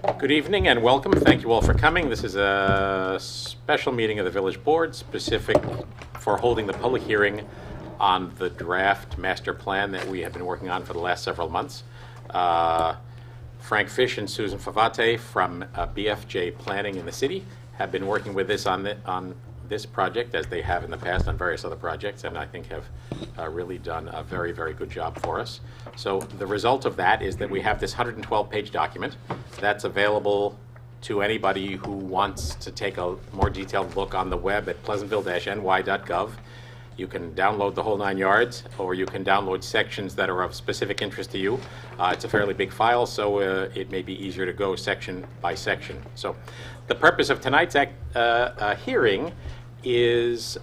Good evening and welcome. Thank you all for coming. This is a special meeting of the Village Board specific for holding the public hearing on the draft master plan that we have been working on for the last several months. Frank Fish and Susan Favate from BFJ Planning in the city have been working with us on this project, as they have in the past on various other projects, and I think have really done a very, very good job for us. So the result of that is that we have this 112-page document that's available to anybody who wants to take a more detailed look on the web at pleasantville-ny.gov. You can download the whole 9 yards, or you can download sections that are of specific interest to you. It's a fairly big file, so it may be easier to go section by section. So the purpose of tonight's hearing is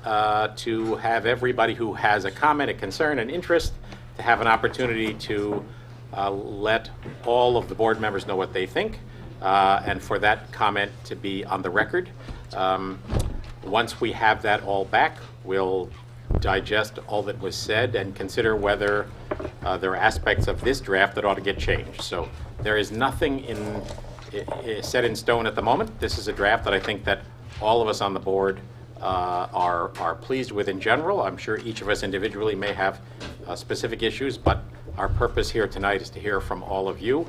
to have everybody who has a comment, a concern, an interest, to have an opportunity to let all of the board members know what they think, and for that comment to be on the record. Once we have that all back, we'll digest all that was said and consider whether there are aspects of this draft that ought to get changed. So there is nothing set in stone at the moment. This is a draft that I think that all of us on the board are pleased with in general. I'm sure each of us individually may have specific issues, but our purpose here tonight is to hear from all of you.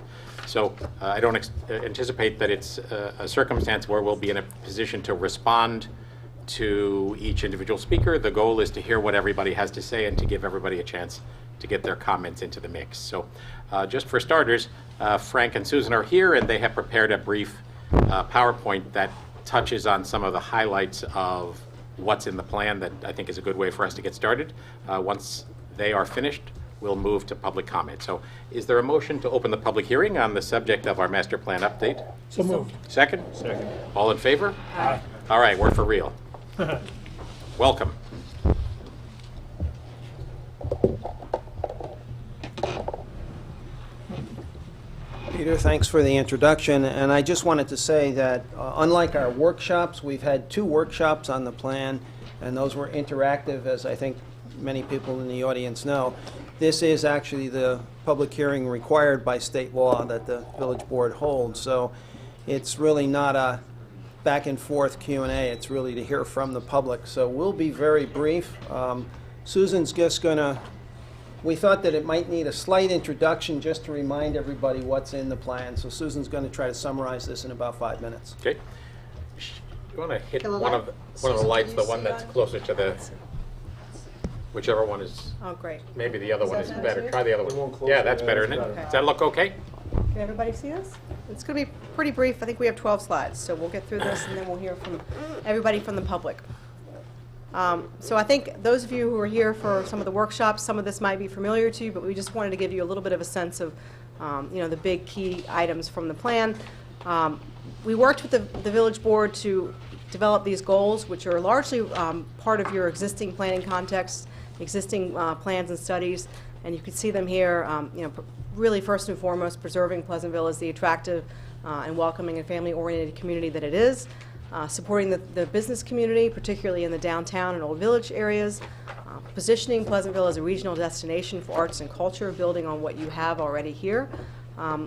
So I don't anticipate that it's a circumstance where we'll be in a position to respond to each individual speaker. The goal is to hear what everybody has to say and to give everybody a chance to get their comments into the mix. So just for starters, Frank and Susan are here, and they have prepared a brief PowerPoint that touches on some of the highlights of what's in the plan that I think is a good way for us to get started. Once they are finished, we'll move to public comment. So is there a motion to open the public hearing on the subject of our master plan update? So moved. Second? Second. All in favor? Aye. All right, we're for real. Welcome. Peter, thanks for the introduction, and I just wanted to say that unlike our workshops, we've had 2 workshops on the plan, and those were interactive, as I think many people in the audience know. This is actually the public hearing required by state law that the village board holds, so it's really not a back and forth Q&A, it's really to hear from the public. So we'll be very brief. Susan's just gonna, we thought that it might need a slight introduction just to remind everybody what's in the plan. So Susan's going to try to summarize this in about 5 minutes. Okay. You want to hit one of the lights, the one that's closer to the, whichever one is. Oh, great. Maybe the other one is better. too? Try the other one. Yeah, that's better, isn't it? Okay. Does that look okay? Can everybody see this? It's going to be pretty brief. I think we have 12 slides, so we'll get through this and then we'll hear from everybody from the public. So I think those of you who are here for some of the workshops, some of this might be familiar to you, but we just wanted to give you a little bit of a sense of the big key items from the plan. We worked with the village board to develop these goals, which are largely part of your existing planning context, existing plans and studies, and you can see them here. Really first and foremost, preserving Pleasantville as the attractive and welcoming and family-oriented community that it is. Supporting the business community, particularly in the downtown and Old Village areas, positioning Pleasantville as a regional destination for arts and culture, building on what you have already here,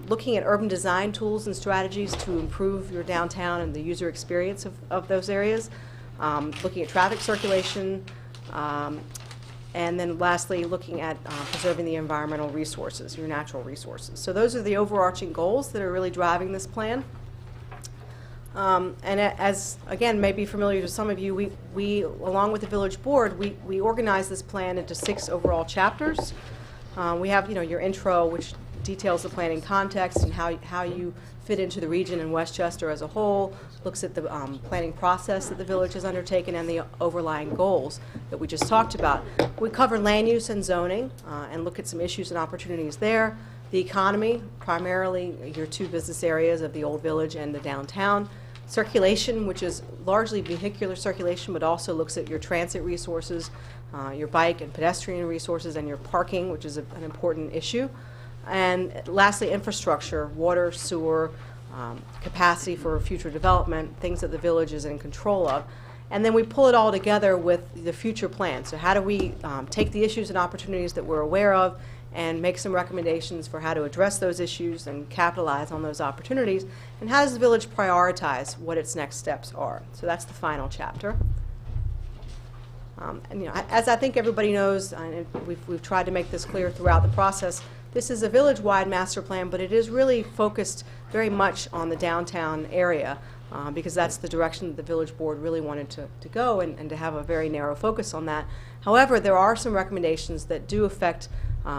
looking at urban design tools and strategies to improve your downtown and the user experience of those areas, looking at traffic circulation, and then lastly, looking at preserving the environmental resources, your natural resources. So those are the overarching goals that are really driving this plan. And as, again, may be familiar to some of you, we along with the village board, we organize this plan into 6 overall chapters. We have, your intro, which details the planning context and how you fit into the region in Westchester as a whole, looks at the planning process that the village has undertaken and the overlying goals that we just talked about. We cover land use and zoning and look at some issues and opportunities there. The economy, primarily your 2 business areas of the Old Village and the downtown. Circulation, which is largely vehicular circulation, but also looks at your transit resources, your bike and pedestrian resources, and your parking, which is an important issue. And lastly, infrastructure, water, sewer, capacity for future development, things that the village is in control of. And then we pull it all together with the future plan. So how do we take the issues and opportunities that we're aware of and make some recommendations for how to address those issues and capitalize on those opportunities, and how does the village prioritize what its next steps are. So that's the final chapter. And, you know, as I think everybody knows, and we've tried to make this clear throughout the process, this is a village-wide master plan, but it is really focused very much on the downtown area, because that's the direction that the village board really wanted to go, and to have a very narrow focus on that. However, there are some recommendations that do affect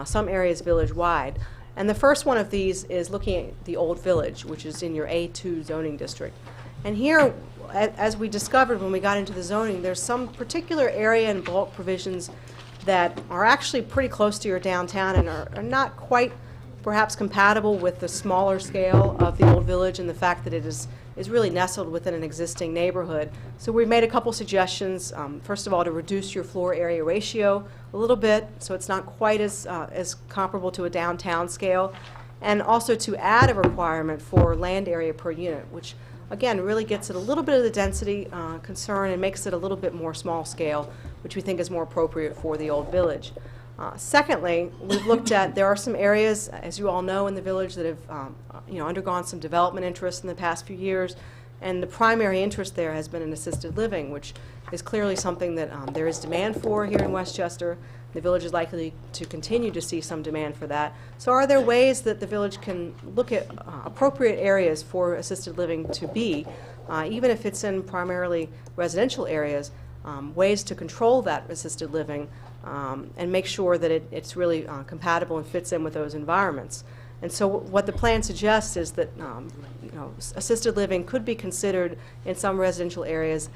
some areas village-wide. And the first one of these is looking at the Old Village, which is in your A2 zoning district. And here, as we discovered when we got into the zoning, there's some particular area and bulk provisions that are actually pretty close to your downtown and are not quite perhaps compatible with the smaller scale of the Old Village and the fact that it is really nestled within an existing neighborhood. So we've made a couple suggestions. First of all, to reduce your floor area ratio a little bit so it's not quite as comparable to a downtown scale, and also to add a requirement for land area per unit, which again really gets at a little bit of the density concern and makes it a little bit more small scale, which we think is more appropriate for the Old Village. Secondly, we've looked at, there are some areas, as you all know, in the village that have undergone some development interest in the past few years, and the primary interest there has been in assisted living, which is clearly something that there is demand for here in Westchester. The village is likely to continue to see some demand for that. So are there ways that the village can look at appropriate areas for assisted living to be, even if it's in primarily residential areas, ways to control that assisted living and make sure that it's really compatible and fits in with those environments. And so what the plan suggests is that assisted living could be considered in some residential areas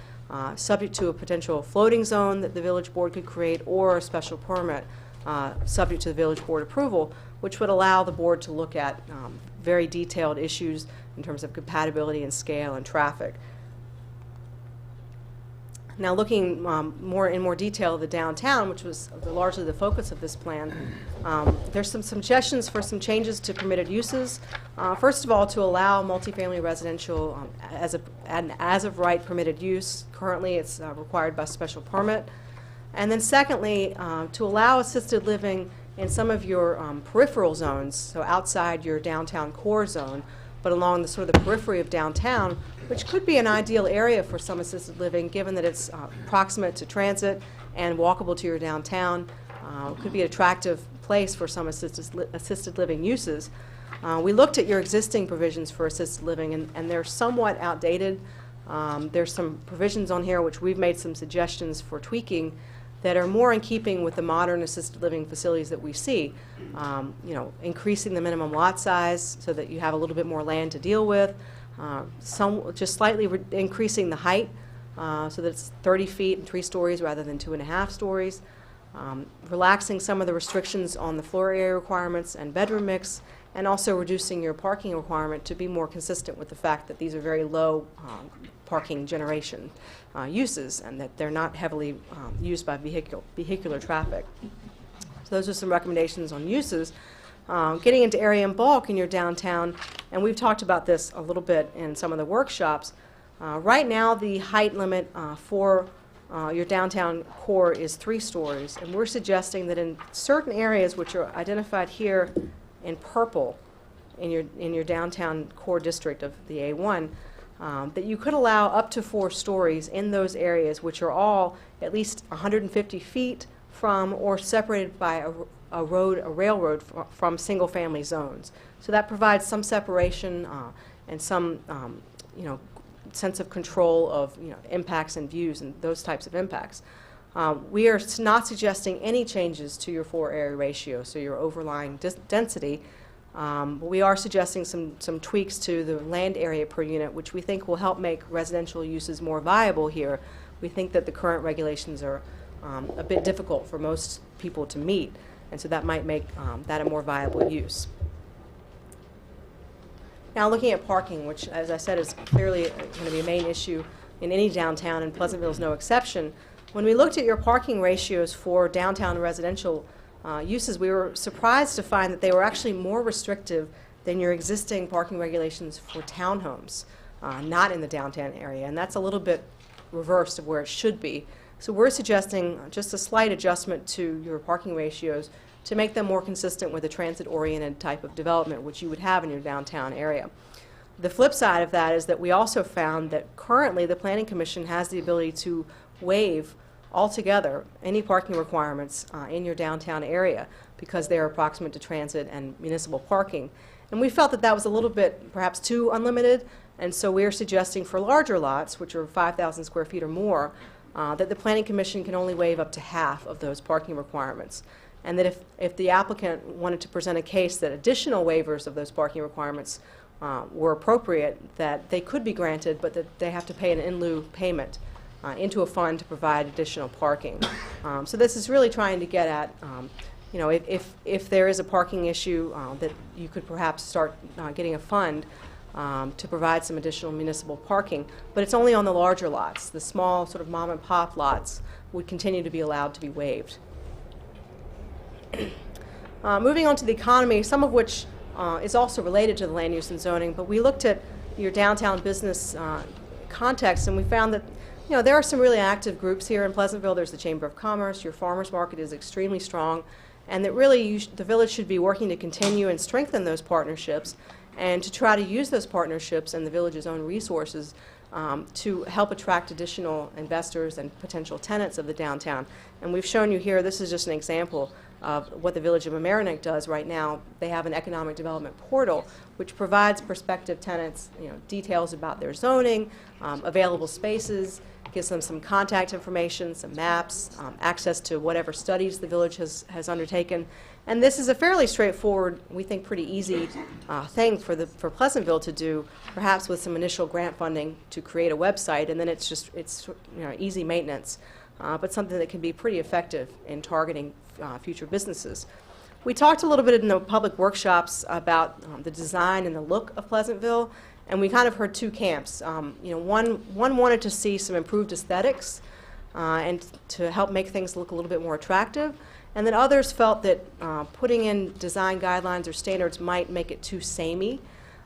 subject to a potential floating zone that the village board could create, or a special permit subject to the village board approval, which would allow the board to look at very detailed issues in terms of compatibility and scale and traffic. Now, looking in more detail at the downtown, which was largely the focus of this plan, there's some suggestions for some changes to permitted uses. First of all, to allow multifamily residential as of right permitted use. Currently, it's required by special permit. And then secondly, to allow assisted living in some of your peripheral zones, so outside your downtown core zone, but along the sort of the periphery of downtown, which could be an ideal area for some assisted living, given that it's proximate to transit and walkable to your downtown. Could be an attractive place for some assisted living uses. We looked at your existing provisions for assisted living, and they're somewhat outdated. There's some provisions on here which we've made some suggestions for tweaking that are more in keeping with the modern assisted living facilities that we see. Increasing the minimum lot size so that you have a little bit more land to deal with. Just slightly increasing the height so that it's 30 feet and 3 stories rather than 2.5 stories. Relaxing some of the restrictions on the floor area requirements and bedroom mix, and also reducing your parking requirement to be more consistent with the fact that these are very low parking generation uses, and that they're not heavily used by vehicular traffic. So those are some recommendations on uses. Getting into area and bulk in your downtown, and we've talked about this a little bit in some of the workshops. Right now, the height limit for your downtown core is 3 stories, and we're suggesting that in certain areas which are identified here in purple in your downtown core district of the A1, that you could allow up to 4 stories in those areas, which are all at least 150 feet from or separated by a railroad from single-family zones. So that provides some separation and some sense of control of impacts and views and those types of impacts. We are not suggesting any changes to your floor area ratio, so your overlying density. But we are suggesting some tweaks to the land area per unit, which we think will help make residential uses more viable here. We think that the current regulations are a bit difficult for most people to meet, and so that might make that a more viable use. Now, looking at parking, which, as I said, is clearly going to be a main issue in any downtown, and Pleasantville is no exception. When we looked at your parking ratios for downtown residential uses, we were surprised to find that they were actually more restrictive than your existing parking regulations for townhomes, not in the downtown area, and that's a little bit reversed of where it should be. So we're suggesting just a slight adjustment to your parking ratios to make them more consistent with a transit-oriented type of development which you would have in your downtown area. The flip side of that is that we also found that currently the Planning Commission has the ability to waive altogether any parking requirements in your downtown area because they are approximate to transit and municipal parking. And we felt that that was a little bit perhaps too unlimited, and so we are suggesting for larger lots, which are 5,000 square feet or more, that the Planning Commission can only waive up to half of those parking requirements. And that if the applicant wanted to present a case that additional waivers of those parking requirements were appropriate, that they could be granted, but that they have to pay an in lieu payment into a fund to provide additional parking. So this is really trying to get at, you know, if there is a parking issue, that you could perhaps start getting a fund to provide some additional municipal parking, but it's only on the larger lots. The small sort of mom and pop lots would continue to be allowed to be waived. Moving on to the economy, some of which is also related to the land use and zoning, but we looked at your downtown business context, and we found that, you know, there are some really active groups here in Pleasantville. There's the Chamber of Commerce. Your farmers market is extremely strong, and that really the village should be working to continue and strengthen those partnerships and to try to use those partnerships and the village's own resources to help attract additional investors and potential tenants of the downtown. And we've shown you here, this is just an example of what the Village of Mamaroneck does right now. They have an economic development portal which provides prospective tenants, you know, details about their zoning, available spaces, gives them some contact information, some maps, access to whatever studies the village has undertaken. And this is a fairly straightforward, we think pretty easy thing for Pleasantville to do, perhaps with some initial grant funding to create a website, and then it's you know, easy maintenance, but something that can be pretty effective in targeting future businesses. We talked a little bit in the public workshops about the design and the look of Pleasantville, and we kind of heard two camps. You know, one wanted to see some improved aesthetics and to help make things look a little bit more attractive, and then others felt that putting in design guidelines or standards might make it too samey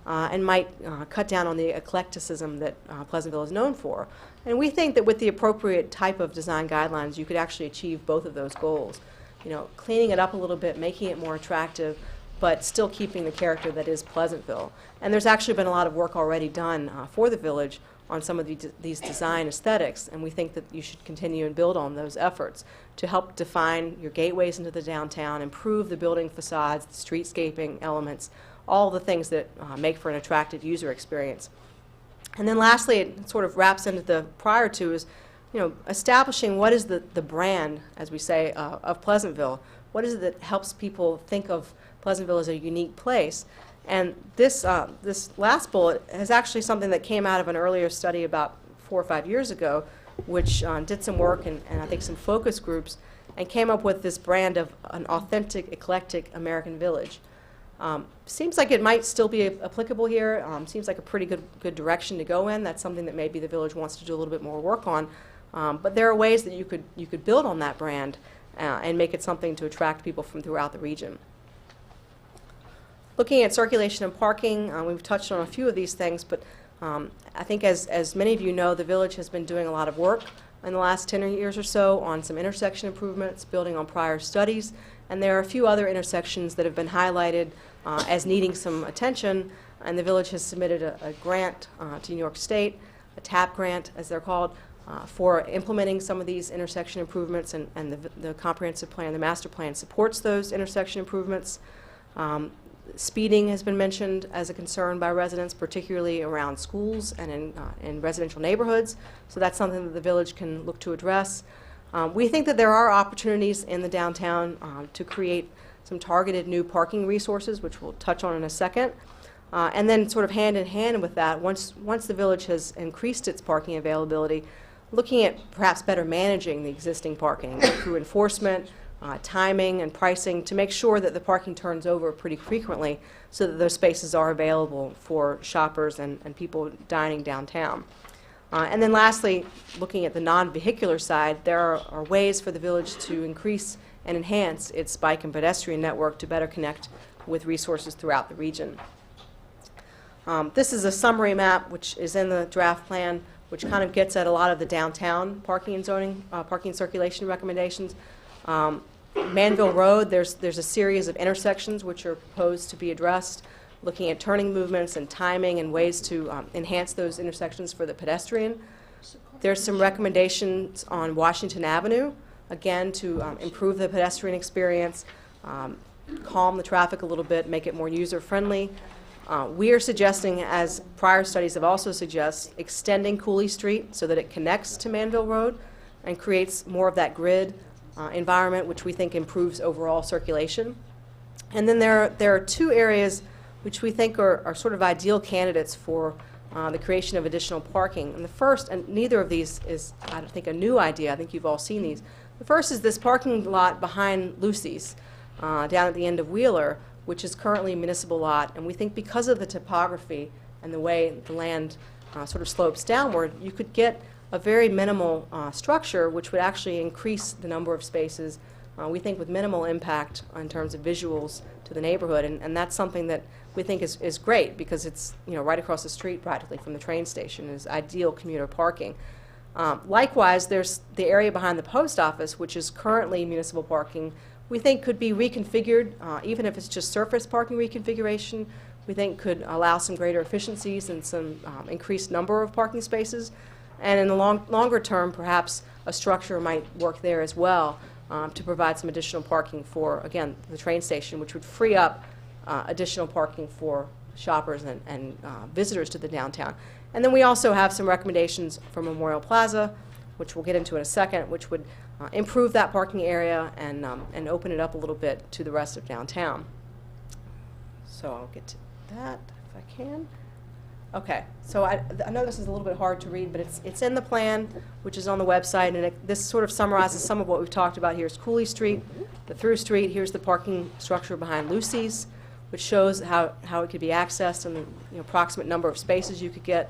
and might cut down on the eclecticism that Pleasantville is known for. And we think that with the appropriate type of design guidelines, you could actually achieve both of those goals. You know, cleaning it up a little bit, making it more attractive, but still keeping the character that is Pleasantville. And there's actually been a lot of work already done for the village on some of these design aesthetics, and we think that you should continue and build on those efforts to help define your gateways into the downtown, improve the building facades, the streetscaping elements, all the things that make for an attractive user experience. And then lastly, it sort of wraps into the prior two, is, you know, establishing what is the brand, as we say, of Pleasantville. What is it that helps people think of Pleasantville as a unique place? And this last bullet is actually something that came out of an earlier study about 4 or 5 years ago, which did some work and I think some focus groups, and came up with this brand of an authentic, eclectic American village. Seems like it might still be applicable here. Seems like a pretty good direction to go in. That's something that maybe the village wants to do a little bit more work on. But there are ways that you could build on that brand and make it something to attract people from throughout the region. Looking at circulation and parking, we've touched on a few of these things, but I think as many of you know, the village has been doing a lot of work in the last 10 years or so on some intersection improvements, building on prior studies, and there are a few other intersections that have been highlighted as needing some attention, and the village has submitted a grant to New York State, a TAP grant as they're called, for implementing some of these intersection improvements, and the comprehensive plan, the master plan, supports those intersection improvements. Speeding has been mentioned as a concern by residents, particularly around schools and in residential neighborhoods, so that's something that the village can look to address. We think that there are opportunities in the downtown to create some targeted new parking resources, which we'll touch on in a second. And then sort of hand in hand with that, once the village has increased its parking availability, looking at perhaps better managing the existing parking through enforcement, timing and pricing to make sure that the parking turns over pretty frequently so that those spaces are available for shoppers and people dining downtown. And then lastly, looking at the non-vehicular side, there are ways for the village to increase and enhance its bike and pedestrian network to better connect with resources throughout the region. This is a summary map which is in the draft plan, which kind of gets at a lot of the downtown parking and zoning, parking circulation recommendations. Manville Road, there's a series of intersections which are proposed to be addressed, looking at turning movements and timing and ways to enhance those intersections for the pedestrian. There's some recommendations on Washington Avenue, again, to improve the pedestrian experience, calm the traffic a little bit, make it more user-friendly. We are suggesting, as prior studies have also suggested, extending Cooley Street so that it connects to Manville Road and creates more of that grid environment, which we think improves overall circulation. And then there are two areas which we think are sort of ideal candidates for the creation of additional parking. And the first, and neither of these is, I think, a new idea. I think you've all seen these. The first is this parking lot behind Lucy's down at the end of Wheeler, which is currently a municipal lot. And we think because of the topography and the way the land sort of slopes downward, you could get a very minimal structure which would actually increase the number of spaces, we think with minimal impact in terms of visuals to the neighborhood. And that's something that we think is great because it's right across the street practically from the train station, is ideal commuter parking. Likewise, there's the area behind the post office, which is currently municipal parking. We think could be reconfigured, even if it's just surface parking reconfiguration. We think could allow some greater efficiencies and some increased number of parking spaces. And in the longer term, perhaps a structure might work there as well to provide some additional parking for, again, the train station, which would free up additional parking for shoppers and visitors to the downtown. And then we also have some recommendations for Memorial Plaza, which we'll get into in a second, which would improve that parking area and open it up a little bit to the rest of downtown. So I'll get to that if I can. Okay, so I know this is a little bit hard to read, but it's in the plan, which is on the website, and this sort of summarizes some of what we've talked about. Here's Cooley Street, the through street. Here's the parking structure behind Lucy's, which shows how it could be accessed and the approximate number of spaces you could get.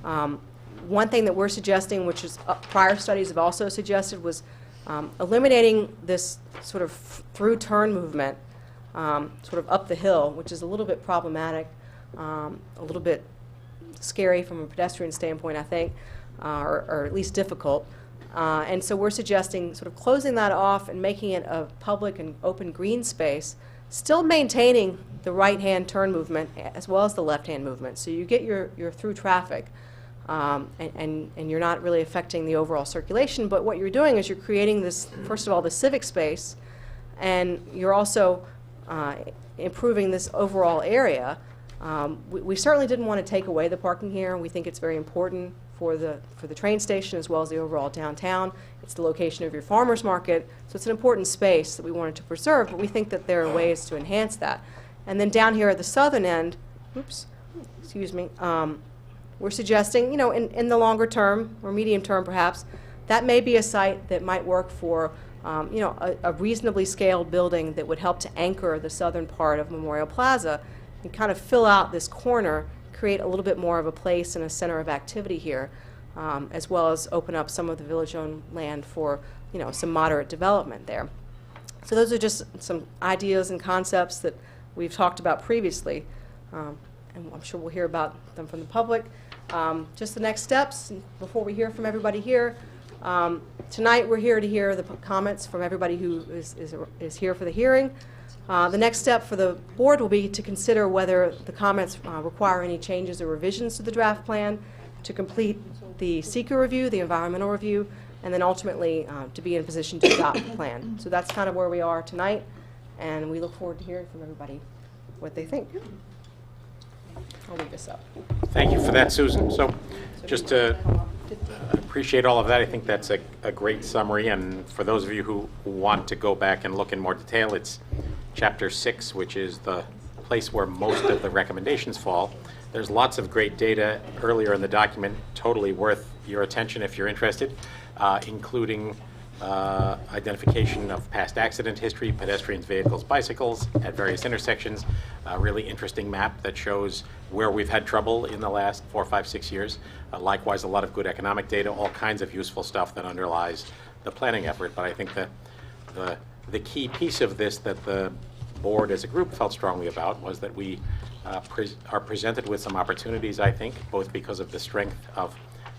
One thing that we're suggesting, which is prior studies have also suggested, was eliminating this sort of through turn movement sort of up the hill, which is a little bit problematic, a little bit scary from a pedestrian standpoint, I think, or at least difficult. And so we're suggesting sort of closing that off and making it a public and open green space, still maintaining the right-hand turn movement as well as the left-hand movement. So you get your through traffic, and you're not really affecting the overall circulation. But what you're doing is you're creating this, first of all, the civic space, and you're also improving this overall area. We certainly didn't want to take away the parking here. We think it's very important for the train station as well as the overall downtown. It's the location of your farmers market, so it's an important space that we wanted to preserve, but we think that there are ways to enhance that. And then down here at the southern end, we're suggesting, in the longer term or medium term perhaps, that may be a site that might work for a reasonably scaled building that would help to anchor the southern part of Memorial Plaza and kind of fill out this corner, create a little bit more of a place and a center of activity here, as well as open up some of the village-owned land for some moderate development there. So those are just some ideas and concepts that we've talked about previously, and I'm sure we'll hear about them from the public. Just the next steps before we hear from everybody here. Tonight we're here to hear the comments from everybody who is here for the hearing. The next step for the board will be to consider whether the comments require any changes or revisions to the draft plan, to complete the seeker review, the environmental review, and then ultimately to be in a position to adopt the plan. So that's kind of where we are tonight, and we look forward to hearing from everybody what they think. I'll leave this up. Thank you for that, Susan. So just to appreciate all of that, I think that's a great summary, and for those of you who want to go back and look in more detail, it's Chapter 6, which is the place where most of the recommendations fall. There's lots of great data earlier in the document, totally worth your attention if you're interested, including identification of past accident history, pedestrians, vehicles, bicycles at various intersections, a really interesting map that shows where we've had trouble in the last 4, 5, 6 years. Likewise, a lot of good economic data, all kinds of useful stuff that underlies the planning effort. But I think that the key piece of this that the board as a group felt strongly about was that we are presented with some opportunities, I think, both because of the strength of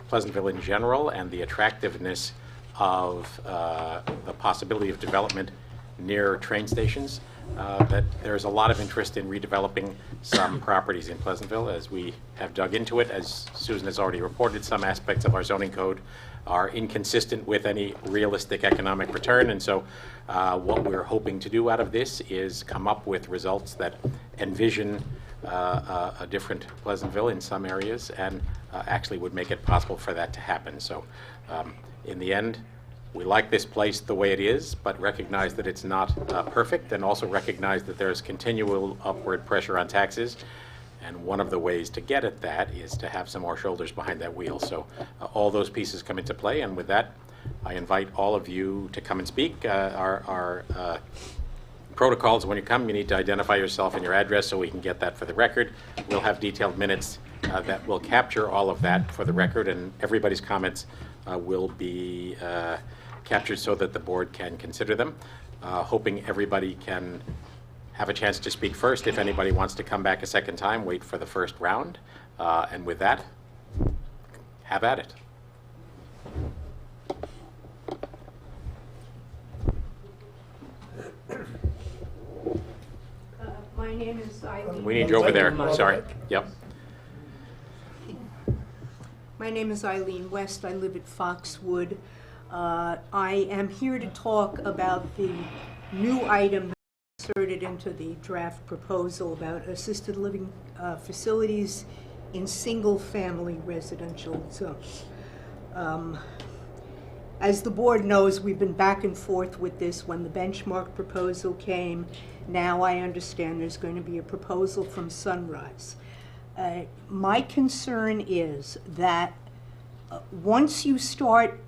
Pleasantville in general and the attractiveness of the possibility of development near train stations, that there's a lot of interest in redeveloping some properties in Pleasantville. As we have dug into it, as Susan has already reported, some aspects of our zoning code are inconsistent with any realistic economic return, and so what we're hoping to do out of this is come up with results that envision a different Pleasantville in some areas, and actually would make it possible for that to happen. So in the end, we like this place the way it is, but recognize that it's not perfect, and also recognize that there's continual upward pressure on taxes. And one of the ways to get at that is to have some more shoulders behind that wheel. So all those pieces come into play, and with that, I invite all of you to come and speak. Our protocols, when you come, you need to identify yourself and your address so we can get that for the record. We'll have detailed minutes that will capture all of that for the record, and everybody's comments will be captured so that the board can consider them. Hoping everybody can have a chance to speak first. If anybody wants to come back a second time, wait for the first round. And with that, have at it. My name is Eileen. We need you over there. Sorry. Yep. My name is Eileen West. I live at Foxwood. I am here to talk about the new item inserted into the draft proposal about assisted living facilities in single-family residential zones. As the board knows, we've been back and forth with this. When the benchmark proposal came, now I understand there's going to be a proposal from Sunrise. My concern is that once you start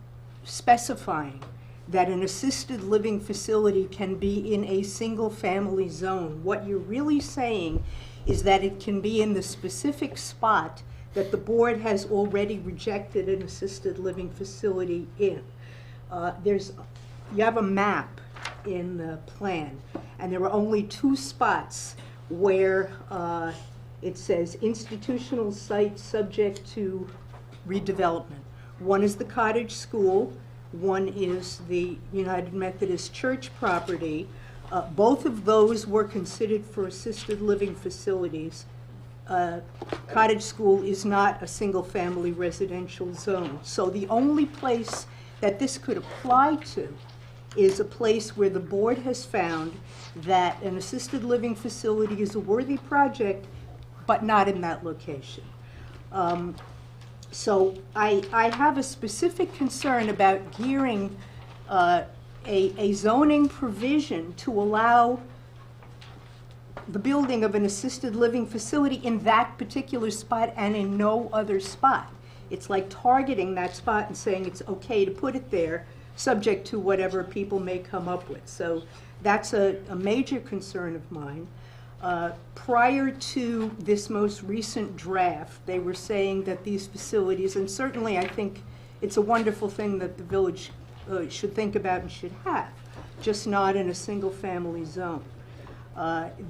specifying that an assisted living facility can be in a single-family zone, what you're really saying is that it can be in the specific spot that the board has already rejected an assisted living facility in. You have a map in the plan, and there are only 2 spots where it says institutional site subject to redevelopment. One is the cottage school, one is the United Methodist Church property. Both of those were considered for assisted living facilities. Cottage school is not a single-family residential zone. So the only place that this could apply to is a place where the board has found that an assisted living facility is a worthy project, but not in that location. So I have a specific concern about gearing a zoning provision to allow the building of an assisted living facility in that particular spot and in no other spot. It's like targeting that spot and saying it's okay to put it there, subject to whatever people may come up with. So that's a major concern of mine. Prior to this most recent draft, they were saying that these facilities, and certainly I think it's a wonderful thing that the village should think about and should have, just not in a single-family zone.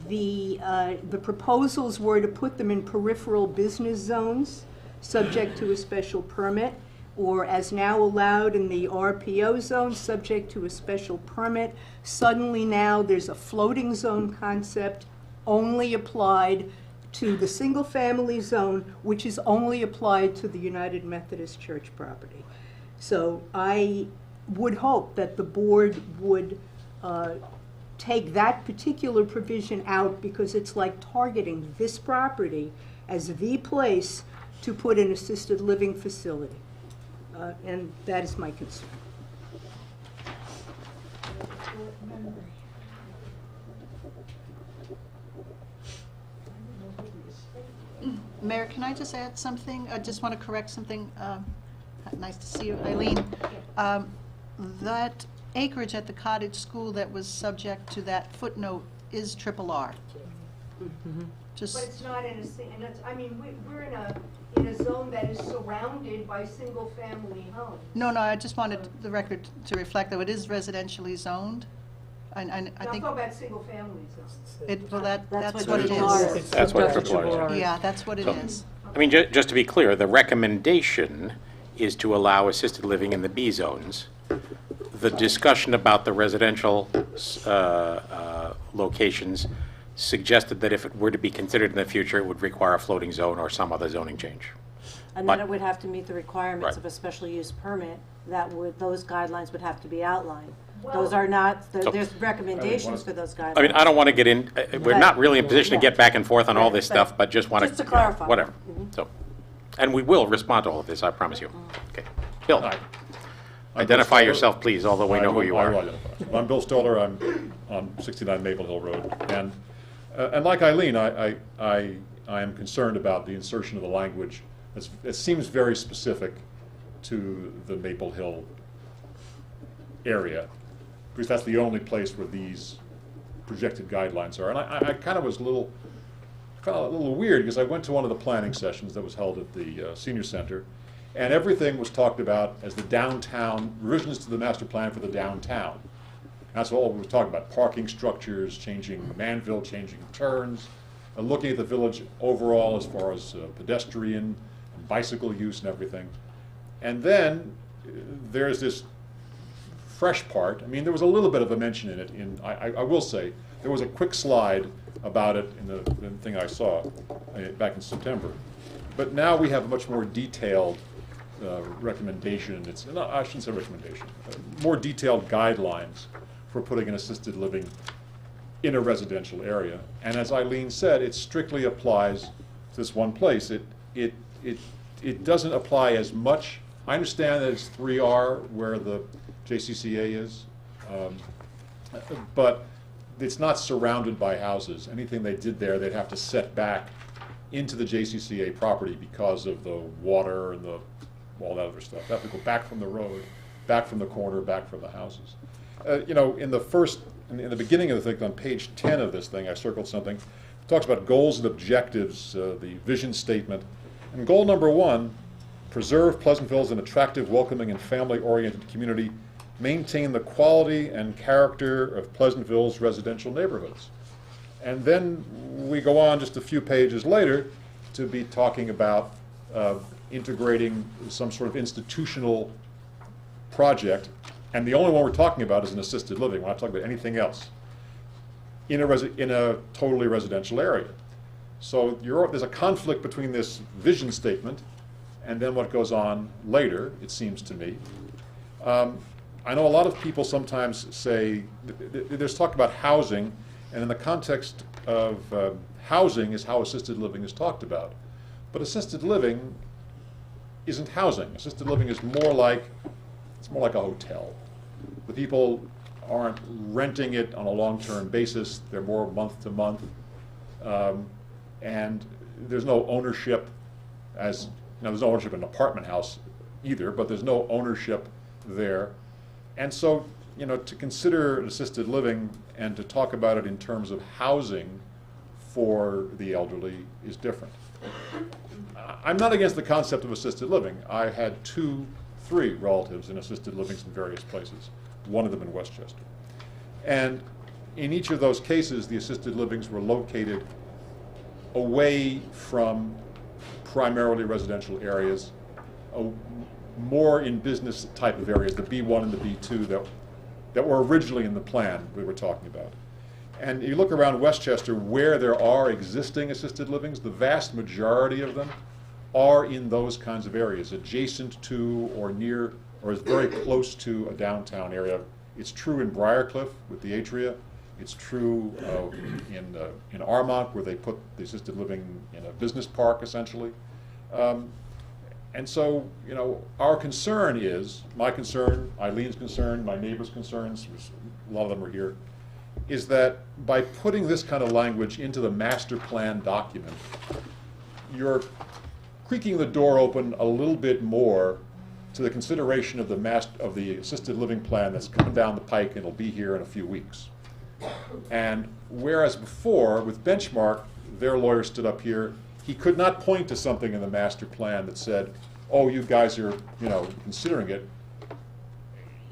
The proposals were to put them in peripheral business zones, subject to a special permit, or as now allowed in the RPO zone, subject to a special permit. Suddenly now there's a floating zone concept only applied to the single-family zone, which is only applied to the United Methodist Church property. So I would hope that the board would take that particular provision out, because it's like targeting this property as the place to put an assisted living facility. And that is my concern. Mayor, can I just add something? I just want to correct something. Nice to see you, Eileen. That acreage at the cottage school that was subject to that footnote is RRR. Mm-hmm. Just, But it's not I mean, we're in a zone that is surrounded by single-family homes. no, I just wanted the record to reflect that it is residentially zoned. I think talking about single-family zones. that's what it is. That's what RRR is. Yeah, that's what it is. I mean, just to be clear, the recommendation is to allow assisted living in the B zones. the discussion about the residential locations suggested that if it were to be considered in the future, it would require a floating zone or some other zoning change. And But- then it would have to meet the requirements Right. of a special use permit, those guidelines would have to be outlined. Those are not, there's recommendations for those guidelines. I mean, I don't want to get in, we're not really in a position to get back and forth on all Right, this but stuff, but just want to. just to clarify. Whatever, so, and we will respond to all of this, I promise you. Okay, Bill, Hi. I'm identify Bill Stoller. yourself, please, although we know who you I will are. identify. I'm Bill Stoller. I'm on 69 Maple Hill Road. And like Eileen, I am concerned about the insertion of the language. It seems very specific to the Maple Hill area, because that's the only place where these projected guidelines are. And I kind of was a little weird, because I went to one of the planning sessions that was held at the senior center, and everything was talked about as the downtown, revisions to the master plan for the downtown. That's all we were talking about: parking structures, changing Manville, changing turns, looking at the village overall as far as pedestrian and bicycle use and everything. And then there's this fresh part. I mean, there was a little bit of a mention in it. I will say, there was a quick slide about it in the thing I saw back in September. But now we have a much more detailed recommendation. I shouldn't say recommendation. More detailed guidelines for putting an assisted living in a residential area. And as Eileen said, it strictly applies to this one place. It doesn't apply as much. I understand that it's 3R where the JCCA is, but it's not surrounded by houses. Anything they did there, they'd have to set back into the JCCA property because of the water and all that other stuff. They have to go back from the road, back from the corner, back from the houses. In the beginning of the thing, on page 10 of this thing, I circled something. It talks about goals and objectives, the vision statement. And goal number 1, preserve Pleasantville as an attractive, welcoming, and family-oriented community. Maintain the quality and character of Pleasantville's residential neighborhoods. And then we go on just a few pages later to be talking about integrating some sort of institutional project. And the only one we're talking about is an assisted living. We're not talking about anything else in a totally residential area. So there's a conflict between this vision statement and then what goes on later, it seems to me. I know a lot of people sometimes say, there's talk about housing, and in the context of housing is how assisted living is talked about. But assisted living isn't housing. Assisted living is more like a hotel. The people aren't renting it on a long-term basis. They're more month to month. And there's no ownership there's no ownership in an apartment house either, but there's no ownership there. And so, to consider assisted living and to talk about it in terms of housing for the elderly is different. I'm not against the concept of assisted living. I had 3 relatives in assisted livings in various places, one of them in Westchester. And in each of those cases, the assisted livings were located away from primarily residential areas, more in business type of areas, the B1 and the B2 that were originally in the plan we were talking about. And you look around Westchester where there are existing assisted livings, the vast majority of them are in those kinds of areas, adjacent to or near or is very close to a downtown area. It's true in Briarcliff with the Atria. It's true in Armonk, where they put the assisted living in a business park, essentially. And so, our concern is, my concern, Eileen's concern, my neighbor's concerns, a lot of them are here, is that by putting this kind of language into the master plan document, you're creaking the door open a little bit more to the consideration of the assisted living plan that's coming down the pike and it'll be here in a few weeks. And whereas before, with Benchmark, their lawyer stood up here, he could not point to something in the master plan that said, oh, you guys are, considering it,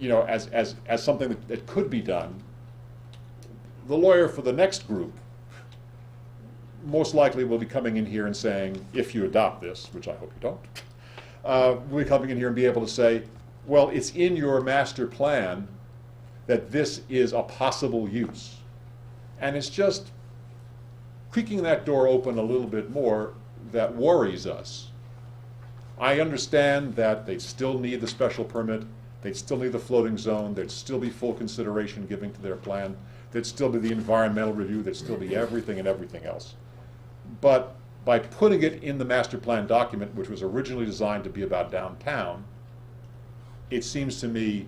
as something that could be done. The lawyer for the next group most likely will be coming in here and saying, if you adopt this, which I hope you don't, will be coming in here and be able to say, well, it's in your master plan, that this is a possible use. And it's just creaking that door open a little bit more that worries us. I understand that they'd still need the special permit, they'd still need the floating zone, there'd still be full consideration given to their plan, there'd still be the environmental review, there'd still be everything and everything else. But by putting it in the master plan document, which was originally designed to be about downtown, it seems to me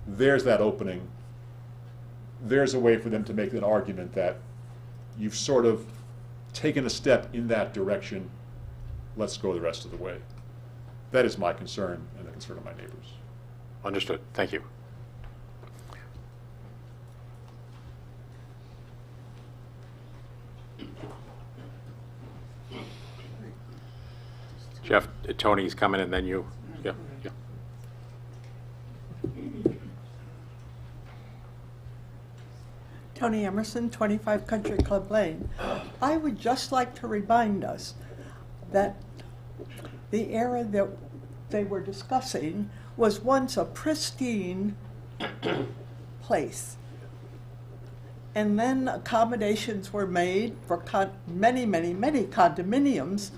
there's that opening. There's a way for them to make an argument that you've sort of taken a step in that direction. Let's go the rest of the way. That is my concern and the concern of my neighbors. Understood. Thank you. Jeff, Tony's coming and then you. Yeah, yeah. Tony Emerson, 25 Country Club Lane. I would just like to remind us that the area that they were discussing was once a pristine place. And then accommodations were made for many condominiums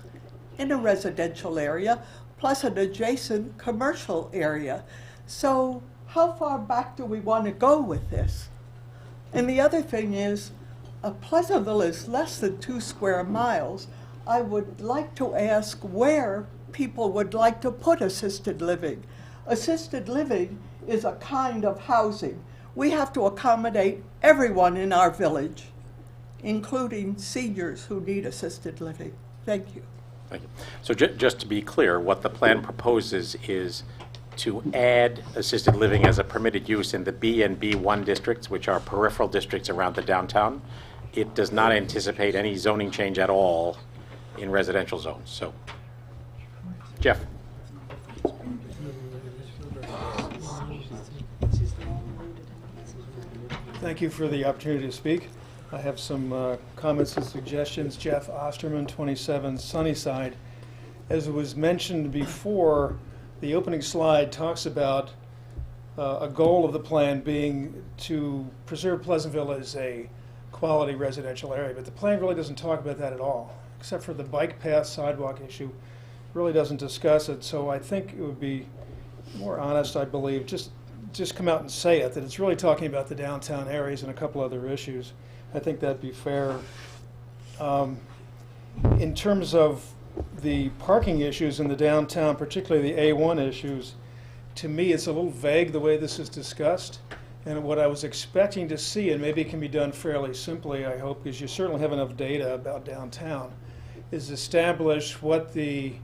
in a residential area, plus an adjacent commercial area. So how far back do we want to go with this? And the other thing is, Pleasantville is less than 2 square miles. I would like to ask where people would like to put assisted living. Assisted living is a kind of housing. We have to accommodate everyone in our village, including seniors who need assisted living. Thank you. Thank you. So just to be clear, what the plan proposes is to add assisted living as a permitted use in the B and B1 districts, which are peripheral districts around the downtown. It does not anticipate any zoning change at all in residential zones. So, Jeff. Thank you for the opportunity to speak. I have some comments and suggestions. Jeff Osterman, 27 Sunnyside. As was mentioned before, the opening slide talks about a goal of the plan being to preserve Pleasantville as a quality residential area, but the plan really doesn't talk about that at all, except for the bike path sidewalk issue. It really doesn't discuss it, so I think it would be more honest, I believe, just come out and say it, that it's really talking about the downtown areas and a couple other issues. I think that'd be fair. In terms of the parking issues in the downtown, particularly the A1 issues, to me it's a little vague the way this is discussed. And what I was expecting to see, and maybe it can be done fairly simply, I hope, because you certainly have enough data about downtown, is establish what the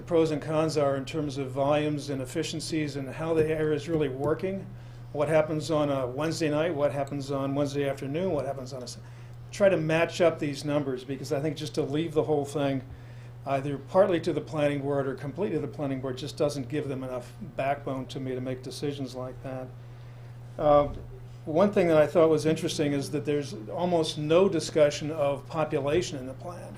pros and cons are in terms of volumes and efficiencies and how the area is really working. What happens on a Wednesday night, what happens on Wednesday afternoon, what happens on a... Try to match up these numbers, because I think just to leave the whole thing either partly to the planning board or completely to the planning board just doesn't give them enough backbone to me to make decisions like that. One thing that I thought was interesting is that there's almost no discussion of population in the plan.